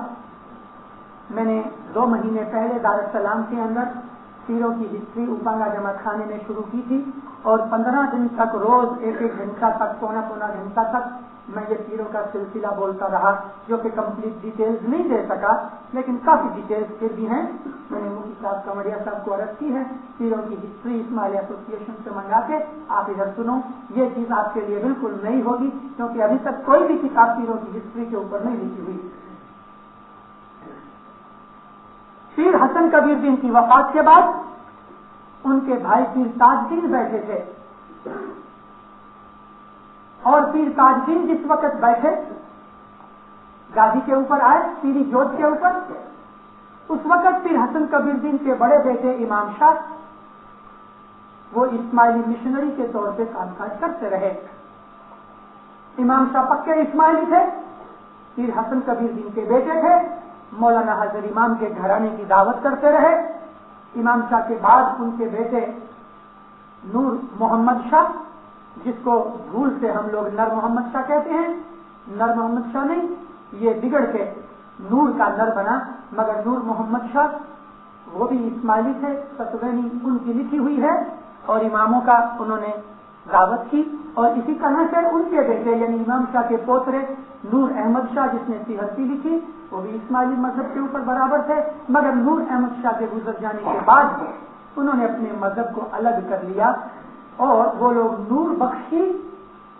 [SPEAKER 2] میں نے 2 مہینے پہلے دار السلام کے اندر پیروں کی ہسٹری اوپنگا جمع خانے میں شروع کی تھی, اور 15 دن تک روز 1-1 گھنٹہ تک پونا گھنٹہ تک میں یہ پیروں کا سلسلہ بولتا رہا, جو کہ کمپلیٹ ڈیٹیلز نہیں دے سکا, لیکن کافی ڈیٹیلز پھر بھی ہیں. میں نے مفتی صاحب کمریا صاحب کو عرض کی ہے پیروں کی ہسٹری اسماعیلی ایسوسیشن سے منگا کے آپ ادھر سنو. یہ چیز آپ کے لیے بالکل نئی ہوگی, کیونکہ ابھی تک کوئی بھی کتاب پیروں کی ہسٹری کے اوپر نہیں لکھی ہوئی. پیر حسن کبیر دین کی وفات کے بعد ان کے بھائی پیر تاج دین بیٹھے تھے, اور پیر تاج دین جس وقت بیٹھے گادی کے اوپر آئے, پیری جوت کے اوپر, اس وقت پیر حسن کبیر دین کے بڑے بیٹے امام شاہ وہ اسماعیلی مشنری کے طور پہ کام کاج کرتے رہے. امام شاہ پکے اسماعیلی تھے, پیر حسن کبیر دین کے بیٹے تھے, مولانا حضر امام کے گھرانے کی دعوت کرتے رہے. امام شاہ کے بعد ان کے بیٹے نور محمد شاہ, جس کو بھول سے ہم لوگ نر محمد شاہ کہتے ہیں, نر محمد شاہ نہیں, یہ بگڑ کے نور کا نر بنا, مگر نور محمد شاہ وہ بھی اسماعیلی تھے, ستوینی ان کی لکھی ہوئی ہے, اور اماموں کا انہوں نے دعوت کی. اور اسی طرح سے ان کے بیٹے یعنی امام شاہ کے پوترے نور احمد شاہ جس نے سیہرسی لکھی, وہ بھی اسماعیلی مذہب کے اوپر برابر تھے, مگر نور احمد شاہ کے گزر جانے کے بعد انہوں نے اپنے مذہب کو الگ کر لیا, اور وہ لوگ نور بخشی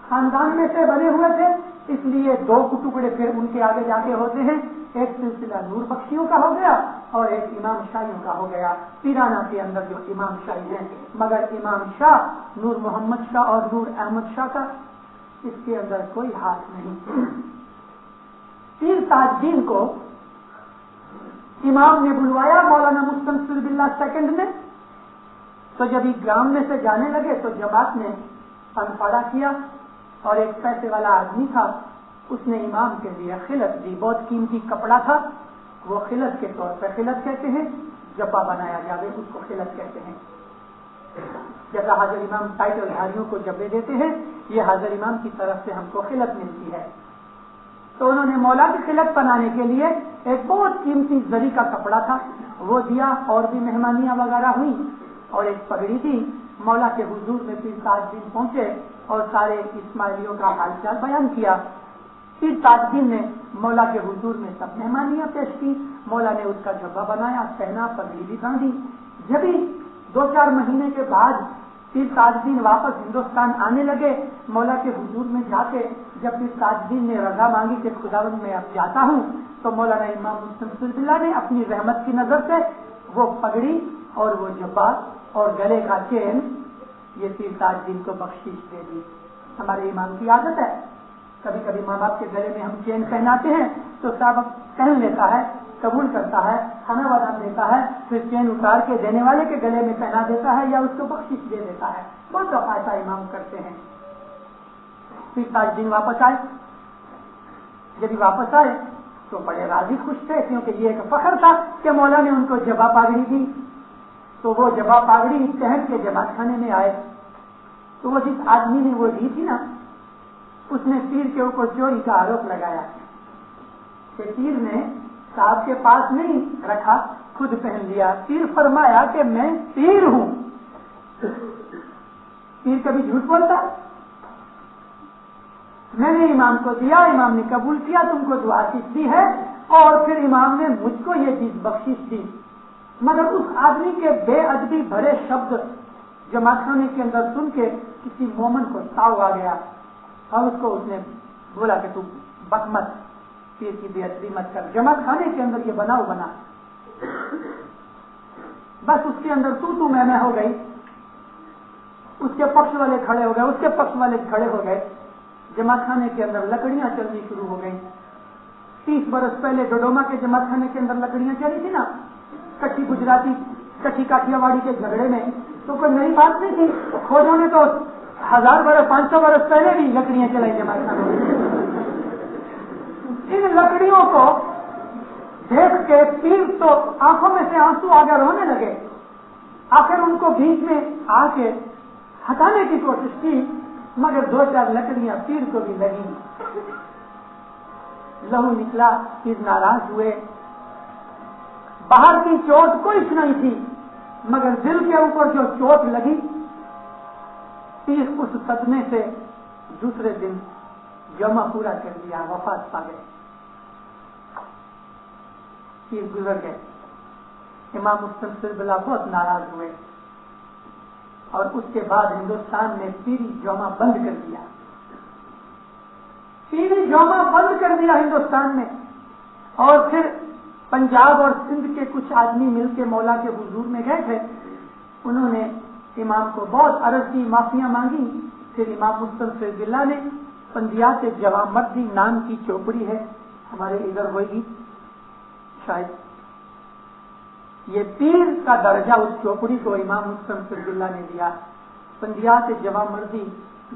[SPEAKER 2] خاندان میں سے بنے ہوئے تھے, اس لیے 2 ٹکڑے پھر ان کے آگے جا کے ہوتے ہیں. ایک سلسلہ نور بخشیوں کا ہو گیا اور ایک امام شاہیوں کا ہو گیا, پیرانہ کے اندر جو امام شاہی ہیں, مگر امام شاہ نور محمد شاہ اور نور احمد شاہ کا اس کے اندر کوئی ہاتھ نہیں. پیر تاج دین کو امام نے بلوایا مولانا مستنصر باللہ سیکنڈ نے, تو جب یہ گرام میں سے جانے لگے تو جماعت نے فنفارہ کیا, اور ایک پیسے والا آدمی تھا, اس نے امام کے لیے خلعت دی. بہت قیمتی کپڑا تھا, وہ خلعت کے طور پہ, خلعت کہتے ہیں جبا بنایا جاوے, اس کو خلعت کہتے ہیں. جیسا حاضر امام ٹائٹل دھاریوں کو جبے دیتے ہیں, یہ حاضر امام کی طرف سے ہم کو خلعت ملتی ہے. تو انہوں نے مولا کی خلعت بنانے کے لیے ایک بہت قیمتی زری کا کپڑا تھا وہ دیا, اور بھی مہمانیاں وغیرہ ہوئی, اور ایک پگڑی دی. مولا کے حضور میں پیر تاج دین پہنچے اور سارے اسماعیلیوں کا حال چال بیان کیا. پیر تاج دین نے مولا کے حضور میں سب مہمانیاں پیش کی. مولا نے اس کا جبہ بنایا, پہنا, پگڑی بھی باندھی. جبھی 2-4 مہینے کے بعد پیر تاج دین واپس ہندوستان آنے لگے, مولا کے حضور میں جا کے جب پیر تاج دین نے رضا مانگی کہ خداوند میں اب جاتا ہوں, تو مولانا امام مستنصر باللہ نے اپنی رحمت کی نظر سے وہ پگڑی اور وہ جبہ اور گلے کا چین یہ پیر تاج دین کو بخشش دے دی. ہمارے امام کی عادت ہے, کبھی کبھی ماں باپ کے گلے میں ہم چین پہناتے ہیں تو صاحب پہن لیتا ہے, قبول کرتا ہے, کھانا بادام دیتا ہے, پھر چین اتار کے دینے والے کے گلے میں پہنا دیتا ہے یا اس کو بخشش دے دیتا ہے. بہت فائدہ امام کرتے ہیں. پیر تاج دین واپس آئے. جب واپس آئے تو بڑے راضی خوش تھے, کیونکہ یہ ایک فخر تھا کہ مولا نے ان کو جبا پاگڑی دی. تو وہ جبا پاگڑی پہن کے جماعت خانے میں آئے, تو وہ جس آدمی نے وہ دی تھی نا, اس نے پیر کے اوپر چوری کا آروپ لگایا کہ پیر نے صاحب کے پاس نہیں رکھا, خود پہن لیا. پیر فرمایا کہ میں پیر ہوں. پیر کبھی جھوٹ بولتا؟ میں نے امام کو دیا, امام نے قبول کیا, تم کو دعا دی ہے, اور پھر امام نے مجھ کو یہ چیز بخشش دی. مگر اس آدمی کے بے ادبی بھرے شبد جماعت خانے کے اندر سن کے کسی مومن کو تاؤ آ گیا اور اس کو اس نے بولا کہ تو بک مت، پیر کی بے ادبی مت کر، جماعت خانے کے اندر یہ بناؤ بنا، بس اس کے اندر تو میں ہو گئی، اس کے پکش والے کھڑے ہو گئے، اس کے پکش والے کھڑے ہو گئے، جماعت خانے کے اندر لکڑیاں چلنی شروع ہو گئیں۔ 30 برس پہلے ڈوڈوما کے جماعت خانے کے اندر لکڑیاں چلی تھی نا، کٹھی گجراتی کٹھی کاٹیا واڑی کے جھگڑے میں، تو کوئی نئی بات نہیں تھی، کھوجوں نے تو 1000 برس 500 برس پہلے بھی لکڑیاں چلائی جماعت خانے میں۔ ان لکڑیوں کو دیکھ کے پیر تو آنکھوں میں سے آنسو آ گیا، رونے لگے۔ آخر ان کو بیچ میں آ کے ہٹانے کی کوشش کی، مگر 2-4 لکڑیاں پیر کو بھی لگی، لہو نکلا، پیر ناراض ہوئے۔ باہر کی چوٹ کچھ نہیں تھی، مگر دل کے اوپر جو چوٹ لگی، پیر اس صدمے سے دوسرے دن جمع پورا کر دیا، وفات پا گئے، پیر گزر گئے۔ امام مستنصر باللہ بہت ناراض ہوئے اور اس کے بعد ہندوستان میں پیری جمع بند کر دیا، پیری جمع بند کر دیا ہندوستان میں۔ اور پھر پنجاب اور سندھ کے کچھ آدمی مل کے مولا کے حضور میں گئے تھے، انہوں نے امام کو بہت عرض کی، معافیاں مانگی۔ پھر امام مستنصر باللہ نے پندیات جوامردی نام کی چوپڑی ہے، ہمارے ادھر ہوئے گی شاید، یہ پیر کا درجہ اس چوپڑی کو امام مستنصر باللہ نے دیا۔ پندیات جوامردی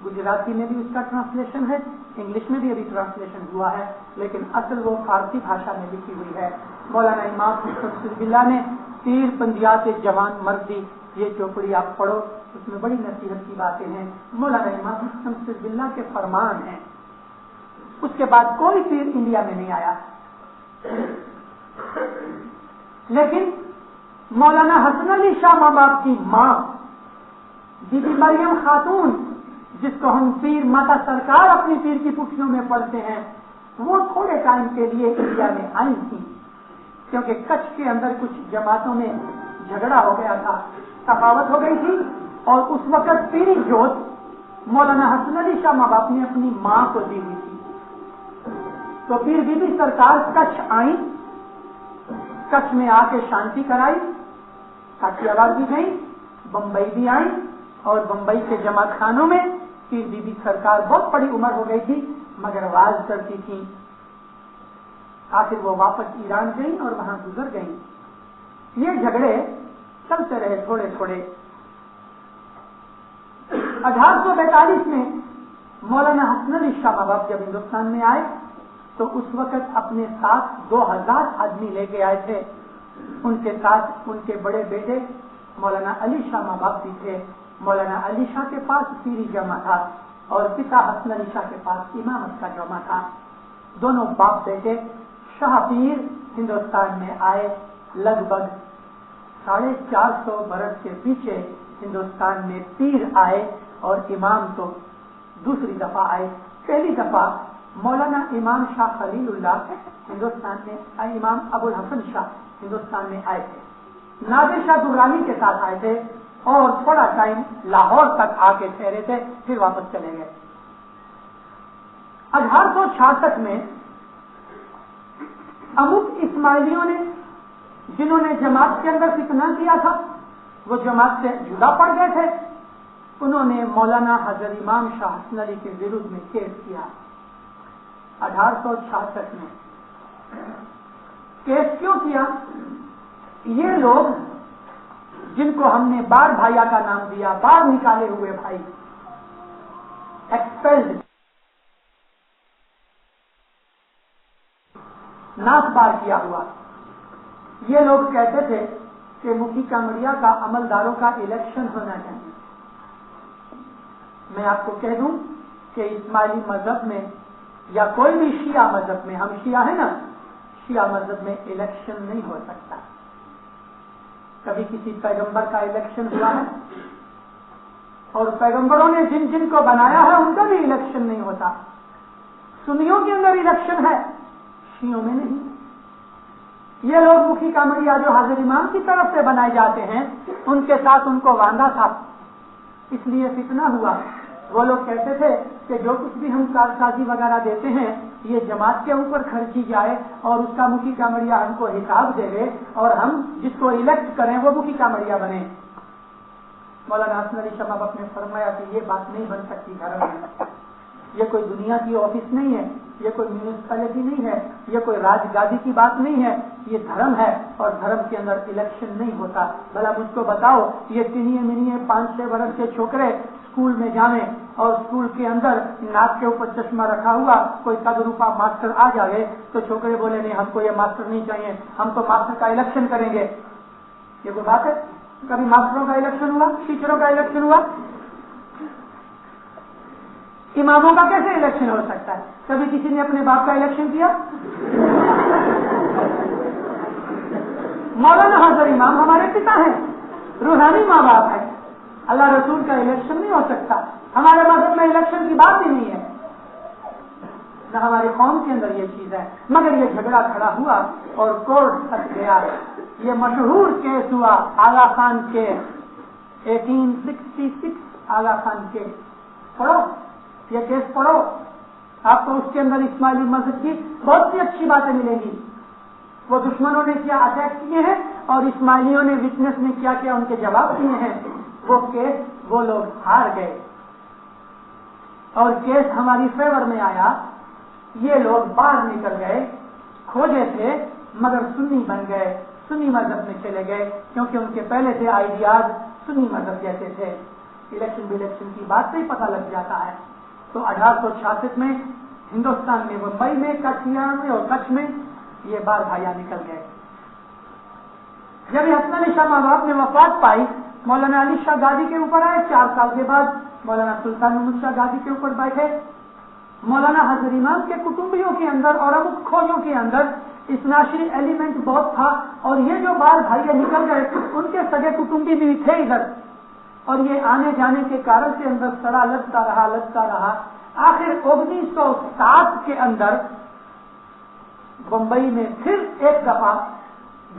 [SPEAKER 2] گجراتی میں بھی اس کا ٹرانسلیشن ہے، انگلش میں بھی ابھی ٹرانسلیشن ہوا ہے، لیکن اصل وہ فارسی بھاشا میں لکھی ہوئی ہے۔ مولانا امام مستنصر باللہ نے پیر پندیات جوامردی، یہ چوپڑی آپ پڑھو، اس میں بڑی نصیحت کی باتیں ہیں، مولانا امام مستنصر باللہ کے فرمان ہیں۔ اس کے بعد کوئی پیر انڈیا میں نہیں آیا، لیکن مولانا حسن علی شاہ ماں باپ کی ماں بی بی مریم خاتون، جس کو ہم پیر ماتا سرکار اپنی پیر کی پٹھیوں میں پڑھتے ہیں، وہ تھوڑے ٹائم کے لیے انڈیا میں آئی تھی، کیونکہ کچھ کے اندر کچھ جماعتوں میں جھگڑا ہو گیا تھا، تفاوت ہو گئی تھی، اور اس وقت پیری جوت مولانا حسن علی شاہ ماں باپ نے اپنی ماں کو دی ہوئی تھی۔ تو پیر بی بی سرکار کچھ آئی، کچھ میں آ کے شانتی کرائی، کاٹی آواز بھی گئی، بمبئی بھی آئی، اور بمبئی کے جماعت خانوں میں پیر بی بی سرکار بہت بڑی عمر ہو گئی تھی مگر واز کرتی تھی۔ آخر وہ واپس ایران گئی اور وہاں گزر گئی۔ یہ جھگڑے چلتے رہے تھوڑے تھوڑے۔ 1842 میں مولانا حسن علی شاہ ماں باپ جب ہندوستان میں آئے تو اس وقت اپنے ساتھ 2000 آدمی لے کے آئے تھے۔ ان کے ساتھ ان کے بڑے بیٹے مولانا علی شاہ ماں باپ بھی تھے۔ مولانا علی شاہ کے پاس پیری جمع تھا اور پتا حسن علی شاہ کے پاس امامت کا جمع تھا۔ دونوں باپ بیٹے شاہ پیر ہندوستان میں آئے، لگ بھگ 450 برس کے پیچھے ہندوستان میں پیر آئے اور امام تو دوسری دفعہ آئے۔ پہلی دفعہ مولانا امام شاہ خلیل اللہ ہندوستان میں، امام ابو الحسن شاہ ہندوستان میں آئے تھے، نادر شاہ درانی کے ساتھ آئے تھے اور تھوڑا ٹائم لاہور تک آ کے ٹھہرے تھے، پھر واپس چلے گئے۔ 1866 میں امک اسماعیلیوں نے، جنہوں نے جماعت کے اندر فتنہ کیا تھا، وہ جماعت سے جدا پڑ گئے تھے، انہوں نے مولانا حضرت امام شاہ حسن علی کے وروਧ میں کیس کیا۔ 1866 میں کیس کیوں کیا؟ یہ لوگ جن کو ہم نے بار بھائیا کا نام دیا، بار نکالے ہوئے بھائی، ایکسپیلڈ، ناس بار کیا ہوا، یہ لوگ کہتے تھے کہ مفتی کامریا کا عملداروں کا الیکشن ہونا چاہیے۔ میں آپ کو کہہ دوں کہ اسماعیلی مذہب میں یا کوئی بھی شیعہ مذہب میں، ہم شیعہ ہیں نا، شیعہ مذہب میں الیکشن نہیں ہو سکتا۔ کبھی کسی پیغمبر کا الیکشن ہوا ہے؟ اور پیغمبروں نے جن جن کو بنایا ہے ان کا بھی الیکشن نہیں ہوتا۔ سنیوں کے اندر الیکشن ہے، شیعوں میں نہیں۔ یہ لوگ مفتی کامریا جو حاضر امام کی طرف سے بنائے جاتے ہیں، ان کے ساتھ ان کو واندہ تھا، اس لیے فتنہ ہوا. وہ لوگ کہتے تھے کہ جو کچھ بھی ہم کارسازی وغیرہ دیتے ہیں یہ جماعت کے اوپر خرچی جائے اور اس کا مکھی کامڑیا ہم کو حساب دے گے اور ہم جس کو الیکٹ کریں وہ مکھی کامڑیا بنے. مولانا حسن علی شاہ باپ نے فرمایا کہ یہ بات نہیں بن سکتی دھرم میں. یہ کوئی دنیا کی آفس نہیں ہے, یہ کوئی میونسپلٹی نہیں ہے, یہ کوئی راج گادی کی بات نہیں ہے, یہ دھرم ہے اور دھرم کے اندر الیکشن نہیں ہوتا. بھلا مجھ کو بتاؤ یہ تنیے منیے 5-6 برس کے چھوکرے اسکول میں جاویں اور اسکول کے اندر ناک کے اوپر چشمہ رکھا ہوا کوئی قد روپا ماسٹر آ جائے تو چھوکرے بولے نہیں ہم کو یہ ماسٹر نہیں چاہیے, ہم تو ماسٹر کا الیکشن کریں گے. یہ کوئی بات ہے؟ کبھی ماسٹروں کا الیکشن ہوا, ٹیچروں کا الیکشن ہوا؟ اماموں کا کیسے الیکشن ہو سکتا ہے؟ کبھی کسی نے اپنے باپ کا الیکشن کیا؟ مولانا حاضر امام ہمارے پتا ہیں, روحانی ماں باپ ہے. اللہ رسول کا الیکشن نہیں ہو سکتا. ہمارے مذہب میں الیکشن کی بات ہی نہیں ہے, نہ ہماری قوم کے اندر یہ چیز ہے. مگر یہ جھگڑا کھڑا ہوا اور کورٹ تک گیا. یہ مشہور کیس ہوا آغا خان کے 1866 آغا خان کے. پڑھو یہ کیس پڑھو, آپ کو اس کے اندر اسماعیلی مذہب کی بہت سی اچھی باتیں ملیں گی. وہ دشمنوں نے کیا اٹیک کیے ہیں اور اسماعیلیوں نے وٹنس نے کیا کیا ان کے جواب دیے ہیں. وہ کیس وہ لوگ ہار گئے اور کیس ہماری فیور میں آیا. یہ لوگ باہر نکل گئے, کھوجے تھے مگر سنی بن گئے, سنی مذہب میں چلے گئے کیونکہ ان کے پہلے سے آئیڈیاز سنی مذہب جیسے تھے. الیکشن کی بات سے ہی پتہ لگ جاتا ہے. تو 1866 میں ہندوستان میں ممبئی میں کٹھیار میں اور کچھ میں یہ بار بھائیاں نکل گئے. جب حسن علی شاہ باپ نے وفات پائی مولانا علی شاہ گادی کے اوپر آئے. 4 سال کے بعد مولانا سلطان محمد شاہ گادی کے اوپر بیٹھے. مولانا حضرت امام کے کٹمبیوں کے اندر اور امک کھوجوں کے اندر اسناشری ایلیمنٹ بہت تھا اور یہ جو بار بھائی نکل گئے ان کے سگے کٹمبی بھی تھے ادھر اور یہ آنے جانے کے کارن سے اندر سڑا لگتا رہا. آخر 1907 کے اندر بمبئی میں پھر ایک دفعہ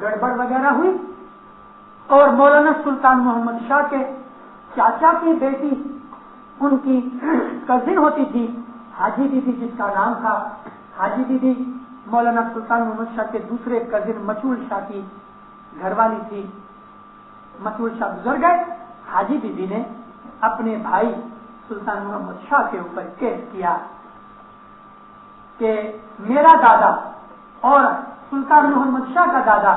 [SPEAKER 2] گڑبڑ وغیرہ ہوئی اور مولانا سلطان محمد شاہ کے چاچا کی بیٹی ان کی کزن ہوتی تھی حاجی بی بی جس کا نام تھا. حاجی بی بی مولانا سلطان محمد شاہ کے دوسرے کزن مچول شاہ کی گھر والی تھی. مچول شاہ گزر گئے. حاجی بی بی نے اپنے بھائی سلطان محمد شاہ کے اوپر کیس کیا کہ میرا دادا اور سلطان محمد شاہ کا دادا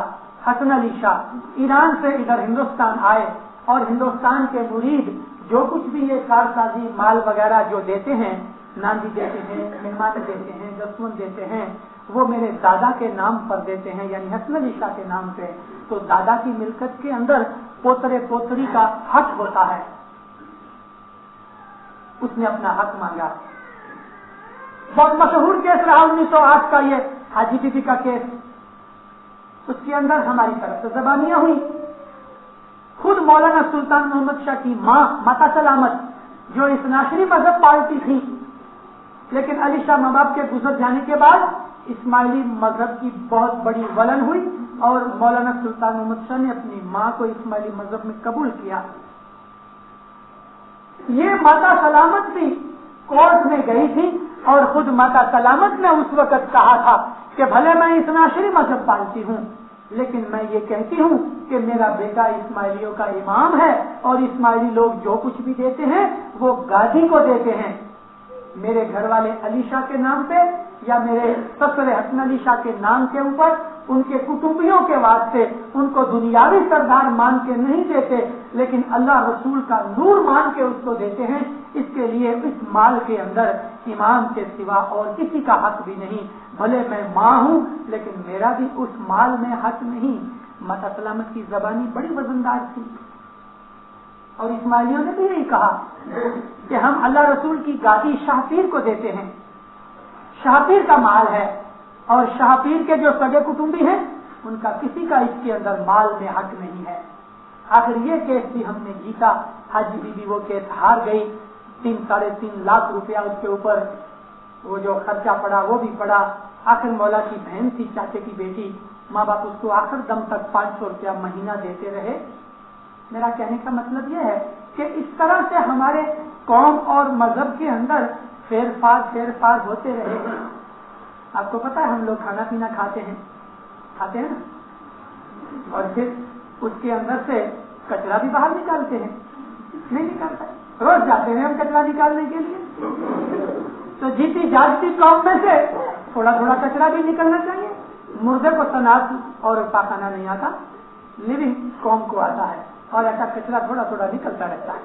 [SPEAKER 2] حسن علی شاہ ایران سے ادھر ہندوستان آئے اور ہندوستان کے مرید جو کچھ بھی یہ کارسازی مال وغیرہ جو دیتے ہیں, ناندی دیتے ہیں, مہمان دیتے ہیں, دستمن دیتے ہیں, وہ میرے دادا کے نام پر دیتے ہیں یعنی حسن علی شاہ کے نام پہ. تو دادا کی ملکت کے اندر پوترے پوتری کا حق ہوتا ہے. اس نے اپنا حق مانگا. بہت مشہور کیس رہا 1908 کا یہ حاجی بی بی کا کیس. اس کے اندر ہماری طرف سے زبانیاں ہوئی. خود مولانا سلطان محمد شاہ کی ماں ماتا سلامت جو اسناشری مذہب پالتی تھی لیکن علی شاہ ماں باپ کے گزر جانے کے بعد اسماعیلی مذہب کی بہت بڑی ولن ہوئی اور مولانا سلطان محمد شاہ نے اپنی ماں کو اسماعیلی مذہب میں قبول کیا. یہ ماتا سلامت بھی کورٹ میں گئی تھی اور خود ماتا سلامت نے اس وقت کہا تھا کہ بھلے میں اسناشری مذہب پالتی ہوں لیکن میں یہ کہتی ہوں کہ میرا بیٹا اسماعیلیوں کا امام ہے اور اسماعیلی لوگ جو کچھ بھی دیتے ہیں وہ گادی کو دیتے ہیں. میرے گھر والے علی شاہ کے نام پہ یا میرے سسر حسن علی شاہ کے نام کے اوپر ان کے کٹمبیوں کے واسطے ان کو دنیاوی سردار مان کے نہیں دیتے لیکن اللہ رسول کا نور مان کے اس کو دیتے ہیں. اس کے لیے اس مال کے اندر امام کے سوا اور کسی کا حق بھی نہیں. بھلے میں ماں ہوں لیکن میرا بھی اس مال میں حق نہیں. ماتا سلامت کی زبانی بڑی وزندار تھی اور اسماعیلیوں نے بھی یہی کہا کہ ہم اللہ رسول کی گادی شاہ پیر کو دیتے ہیں. شاہ پیر کا مال ہے اور شاہ پیر کے جو سگے کٹمبی ہیں ان کا کسی کا اس کے اندر مال میں حق نہیں ہے. آخر یہ کیس بھی ہم نے جیتا. حاجی بی بی وہ کیس ہار گئی. 3-3.5 لاکھ روپیہ اس کے اوپر وہ جو خرچہ پڑا وہ بھی پڑا. آخر مولا کی بہن تھی چاچے کی بیٹی, ماں باپ اس کو آخر دم تک 500 روپیہ مہینہ دیتے رہے میرا کہنے کا مطلب یہ ہے کہ اس طرح سے ہمارے قوم اور مذہب کے اندر پھیر پھار ہوتے رہے ہیں. آپ کو پتا ہے ہم لوگ کھانا پینا کھاتے ہیں نا, اور پھر اس کے اندر سے کچرا بھی باہر نکالتے ہیں, نہیں نکالتا, روز جاتے ہیں ہم کچرا نکالنے کے لیے. تو جیتی جاگتی قوم میں سے تھوڑا تھوڑا کچرا بھی نکلنا چاہیے. مردے کو صنعت اور پاخانہ نہیں آتا, لیونگ قوم کو آتا ہے, اور ایسا کچرا تھوڑا تھوڑا نکلتا رہتا ہے.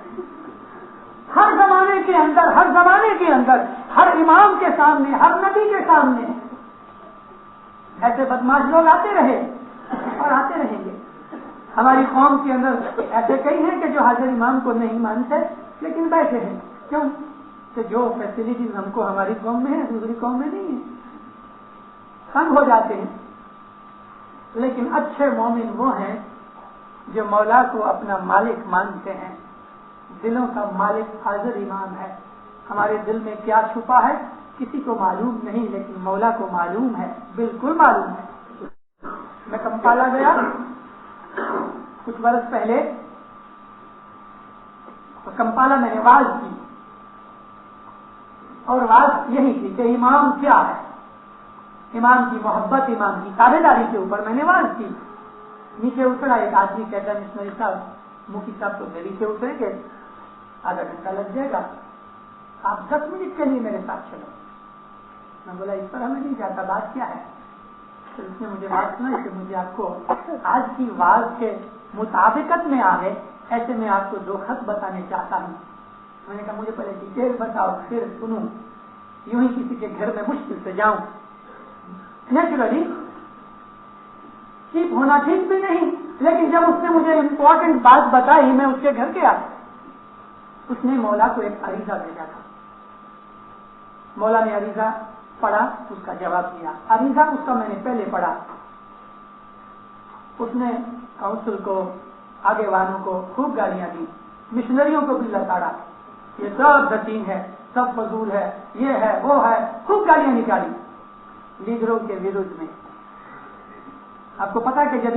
[SPEAKER 2] ہر زمانے کے اندر ہر امام کے سامنے, ہر نبی کے سامنے ایسے بدماش لوگ آتے رہے اور آتے رہیں گے. ہماری قوم کے اندر ایسے کئی ہیں کہ جو حاضر امام کو نہیں مانتے لیکن بیٹھے ہیں. کیوں؟ کہ جو فیسلٹیز ہم کو ہماری قوم میں ہے دوسری قوم میں نہیں ہے, تنگ ہو جاتے ہیں. لیکن اچھے مومن وہ ہیں جو مولا کو اپنا مالک مانتے ہیں. دلوں کا مالک حاضر امام ہے. ہمارے دل میں کیا چھپا ہے کسی کو معلوم نہیں, لیکن مولا کو معلوم ہے, بالکل معلوم ہے. میں کمپالا گیا کچھ برس پہلے, تو کمپالا میں نے واز کی, اور واز یہی تھی کہ امام کیا ہے, امام کی محبت, امام کی تابع داری کے اوپر میں نے واز کی. نیچے اترا ایک آدمی کہتا ہے مشنری صاحب, مفتی صاحب تو دیری سے اترے کہ آدھا گھنٹہ لگ جائے گا, آپ 10 منٹ کے لیے میرے ساتھ چلو. میں بولا اس پر ہمیں نہیں جاتا, بات کیا ہے؟ تو اس نے مجھے بات سنا کہ مجھے آپ کو آج کی واز کے مطابقت میں آگے ایسے میں آپ کو 2 خط بتانے چاہتا ہوں. میں نے کہا مجھے پہلے ڈیٹیل بتاؤ پھر سنوں, یوں ہی کسی کے گھر میں مشکل سے جاؤں. نیچرلی چیپ ہونا ٹھیک بھی نہیں, لیکن جب اس نے مجھے امپورٹنٹ بات بتائی میں اس کے گھر گیا. اس نے مولا کو ایک عریضہ بھیجا تھا. مولا نے عریضہ پڑھا, اس کا جواب دیا. عریضہ اس کا میں نے پہلے پڑھا. اس نے کاؤنسل کو, آگے والوں کو خوب گالیاں دی, مشنریوں کو بھی لتاڑا, یہ سب دتین ہے, سب فضول ہے, یہ ہے وہ ہے, خوب گالیاں نکالی لیڈروں کے وروج میں. آپ کو پتا کہ جب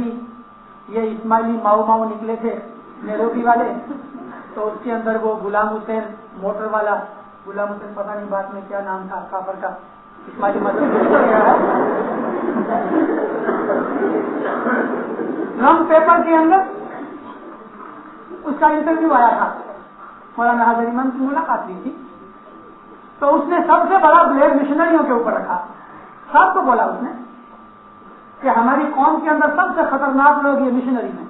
[SPEAKER 2] یہ اسماعیلی ماؤ نکلے تھے نیروبی والے, تو اس کے اندر وہ غلام حسین موٹر والا, غلام حسین پتہ نہیں بات میں کیا نام تھا کافر کا, اسماعیلی مذہب لانگ پیپر کے اندر اس کا انٹرویو آیا تھا. مولانا حاضر امام کی ملاقات ہوئی تھی, تو اس نے سب سے بڑا بلیم مشنریوں کے اوپر رکھا. سب کو بولا اس نے کہ ہماری قوم کے اندر سب سے خطرناک لوگ یہ مشنری ہیں,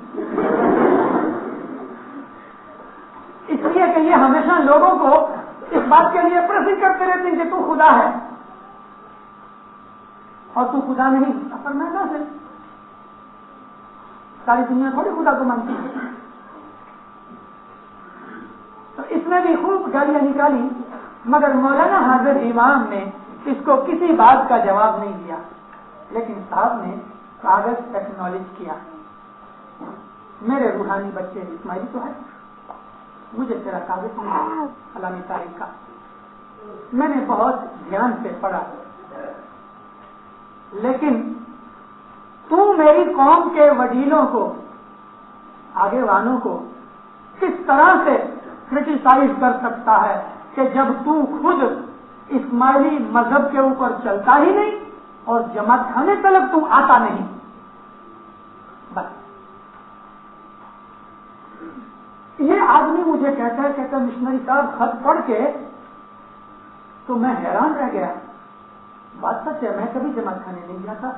[SPEAKER 2] اس لیے کہ یہ ہمیشہ لوگوں کو اس بات کے لیے پریس کرتے رہتے ہیں کہ تو خدا ہے, اور تو خدا نہیں. پر میں کیسے, ساری دنیا تھوڑی خدا کو مانتی ہے. تو اس نے بھی خوب گالیاں نکالی, مگر مولانا حاضر امام نے اس کو کسی بات کا جواب نہیں دیا. لیکن صاحب نے کاغذ ایکنالج کیا, میرے روحانی بچے اسماعیلی تو ہے, مجھے تیرا کاغذ نہیں علامہ تاریخ کا. میں نے بہت دھیان سے پڑھا, لیکن تو میری قوم کے وڈیلوں کو, آگے والوں کو کس طرح سے کرٹیسائز کر سکتا ہے کہ جب تو خود اسماعیلی مذہب کے اوپر چلتا ہی نہیں اور جماعت خانے تلک تو آتا نہیں. بس یہ آدمی مجھے کہتا ہے مشنری صاحب خط پڑھ کے تو میں حیران رہ گیا. بات سچ ہے, میں کبھی جماعت خانے نہیں جاتا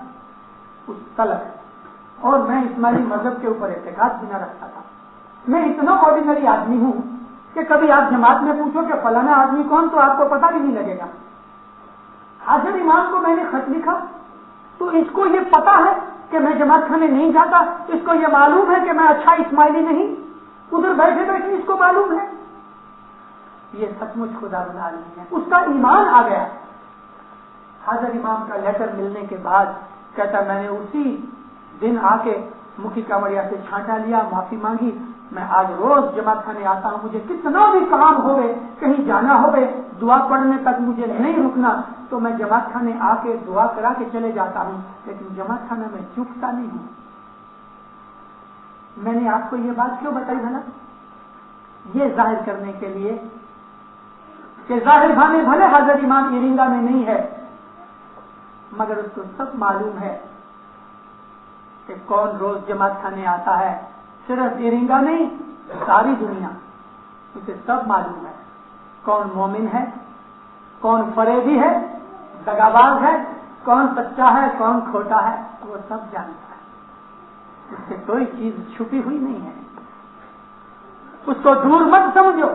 [SPEAKER 2] اس تلک, اور میں اسماعیلی مذہب کے اوپر اعتقاد بھی نہ رکھتا تھا. میں اتنا آرڈینری آدمی ہوں کہ کبھی آپ جماعت میں پوچھو کہ فلانا آدمی کون, تو آپ کو پتہ بھی نہیں لگے گا. حاضر امام کو میں نے خط لکھا تو اس کو یہ پتا ہے کہ میں جماعت خانے نہیں جاتا, اس کو یہ معلوم ہے کہ میں اچھا اسماعیلی نہیں, ادھر بیٹھے بیٹھے اس کو معلوم ہے. یہ سچ مچ خدا بنا نہیں ہے. اس کا ایمان آ گیا. حاضر امام کا لیٹر ملنے کے بعد کہتا میں نے اسی دن آ کے مکھی کامڑیا سے چھانٹا لیا, معافی مانگی. میں آج روز جماعت خانے آتا ہوں, مجھے کتنا بھی کام ہوئے, کہیں جانا ہوئے, دعا پڑھنے تک مجھے نہیں رکنا, تو میں جماعت خانے آ کے دعا کرا کے چلے جاتا ہوں, لیکن جماعت خانے میں چوکتا نہیں ہوں. میں نے آپ کو یہ بات کیوں بتائی بھلا؟ یہ ظاہر کرنے کے لیے کہ ظاہر بھانے بھلے حضرت امام ایرنگا میں نہیں ہے، مگر اس کو سب معلوم ہے کہ کون روز جماعت کھانے آتا ہے، صرف ایرنگا نہیں، ساری دنیا، اسے سب معلوم ہے کون مومن ہے، کون فریبی ہے، دغاباز ہے، کون سچا ہے، کون کھوٹا ہے، وہ سب جانتا ہے، اس سے کوئی چیز چھپی ہوئی نہیں ہے، اس کو دور مت سمجھو،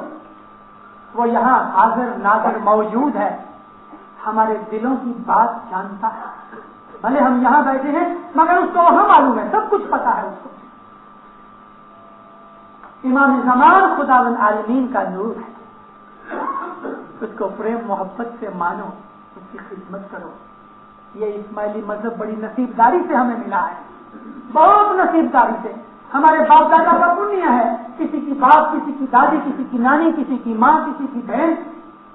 [SPEAKER 2] وہ یہاں حاضر ناظر موجود ہے، ہمارے دلوں کی بات جانتا ہے، بھلے ہم یہاں بیٹھے ہیں مگر اس کو وہاں معلوم ہے، سب کچھ پتا ہے اس کو۔ امام زمان خداوند عالمین کا نور ہے، اس کو پریم محبت سے مانو، اس کی خدمت کرو۔ یہ اسماعیلی مذہب بڑی نصیبداری سے ہمیں ملا ہے، بہت نصیبداری سے، ہمارے باپ دادا کا پنیہ ہے، کسی کی باپ، کسی کی دادی، کسی کی نانی، کسی کی ماں، کسی کی بہن،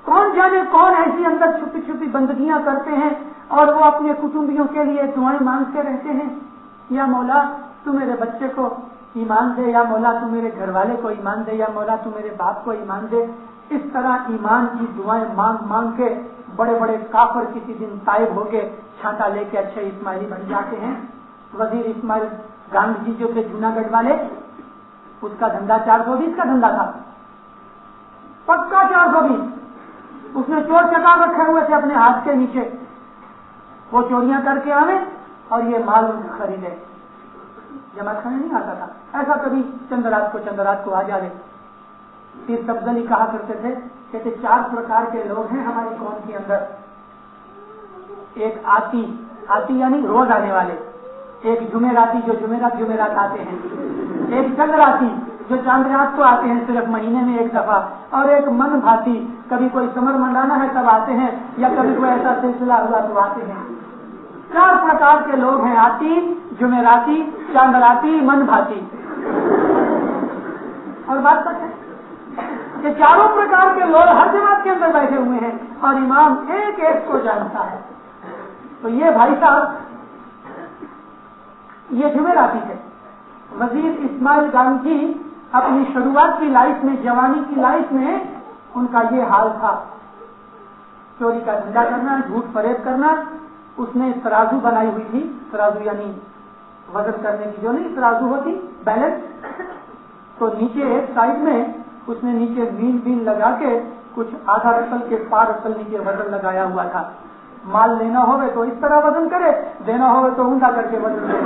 [SPEAKER 2] کون جانے کون ایسی اندر چھپی چھپی بندگیاں کرتے ہیں اور وہ اپنے کٹمبیوں کے لیے دعائیں مانگتے رہتے ہیں، یا مولا تو میرے بچے کو ایمان دے، یا مولا تو میرے گھر والے کو ایمان دے، یا مولا تو میرے باپ کو ایمان دے۔ اس طرح ایمان کی دعائیں مانگ مانگ کے بڑے بڑے کافر کسی دن تائب ہو کے چھانٹا لے کے اچھے اسماعیلی بن جاتے ہیں۔ وزیر اسماعیل گاندھی جی جو تھے جوناگڑھ والے، اس کا دھندا 420 کا دھندا تھا، پکا 420۔ اس نے چور چکار رکھے ہوئے تھے اپنے ہاتھ کے نیچے، وہ چوریاں کر کے آوے اور یہ مال خریدے، جماعت کھانے نہیں آتا تھا، ایسا کبھی چندرات کو آ جائے۔ پیر تفضلی کہا کرتے تھے، کہتے 4 پرکار کے لوگ ہیں ہماری قوم کے اندر، ایک آتی یعنی روز آنے والے، ایک جمعراتی جو جمعرات آتے ہیں، ایک چندراتی جو چاند رات کو آتے ہیں صرف مہینے میں ایک دفعہ، اور ایک من بھاتی، کبھی کوئی سمر منڈانا ہے تب آتے ہیں، یا کبھی کوئی ایسا سلسلہ ہوا تو آتے ہیں۔ 4 پرکار کے لوگ ہیں، آتی، جمعراتی، چاندراتی، من بھاتی۔ اور بات سچ ہے کہ 4 پرکار کے لوگ ہر جماعت کے اندر بیٹھے ہوئے ہیں اور امام ایک ایک کو جانتا ہے۔ تو یہ بھائی صاحب یہ جمعراتی تھے۔ وزیر اسماعیل گاندھی اپنی شروعات کی لائف میں، جوانی کی لائف میں ان کا یہ حال تھا، چوری کا دھندا کرنا، جھوٹ فریب کرنا۔ اس نے ترازو بنائی ہوئی تھی، ترازو یعنی وزن کرنے کی جو نہیں ترازو ہوتی، بیلنس، تو نیچے ایک سائڈ میں اس نے نیچے بین لگا کے کچھ آدھا رسل کے پار رسل نیچے وزن لگایا ہوا تھا۔ مال لینا ہوئے تو اس طرح وزن کرے، دینا ہوئے تو اوندا کر کے وزن کرے۔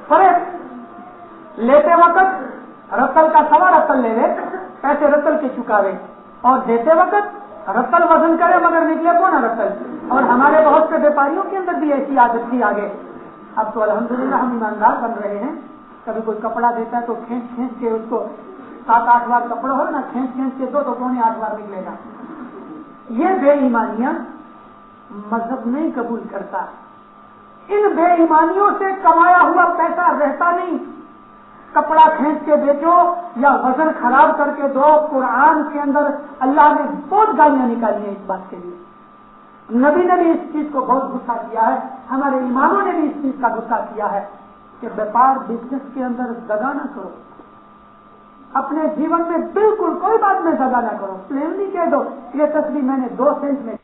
[SPEAKER 2] فرق لیتے وقت رسل کا 1.25 رسل لے لے، پیسے رسل کے چکاوے، اور دیتے وقت رسل وزن کرے مگر نکلے 1.25 رسل۔ اور ہمارے بہت سے ویپاریوں کے اندر بھی ایسی عادت تھی آگے، اب تو الحمدللہ ہم ایماندار بن رہے ہیں، کبھی کوئی کپڑا دیتا ہے تو کھینچ کے اس کو 7-8 بار کپڑا ہو نا، کھینچ کے دو تو 7.25 بار نکلے گا۔ یہ بے ایمانیاں مذہب نہیں قبول کرتا، ان بے ایمانیوں سے کمایا ہوا پیسہ رہتا نہیں، کپڑا کھینچ کے بیچو یا وزن خراب کر کے دو۔ قرآن کے اندر اللہ نے بہت گالیاں نکالی ہیں اس بات کے لیے، نبی نے بھی اس چیز کو بہت غصہ کیا ہے، ہمارے اماموں نے بھی اس چیز کا غصہ کیا ہے کہ بیپار بزنس کے اندر دگا نہ کرو، اپنے جیون میں بالکل کوئی بات میں دگا نہ کرو، پلینلی کہہ دو یہ تصویر میں نے 2 سینٹ میں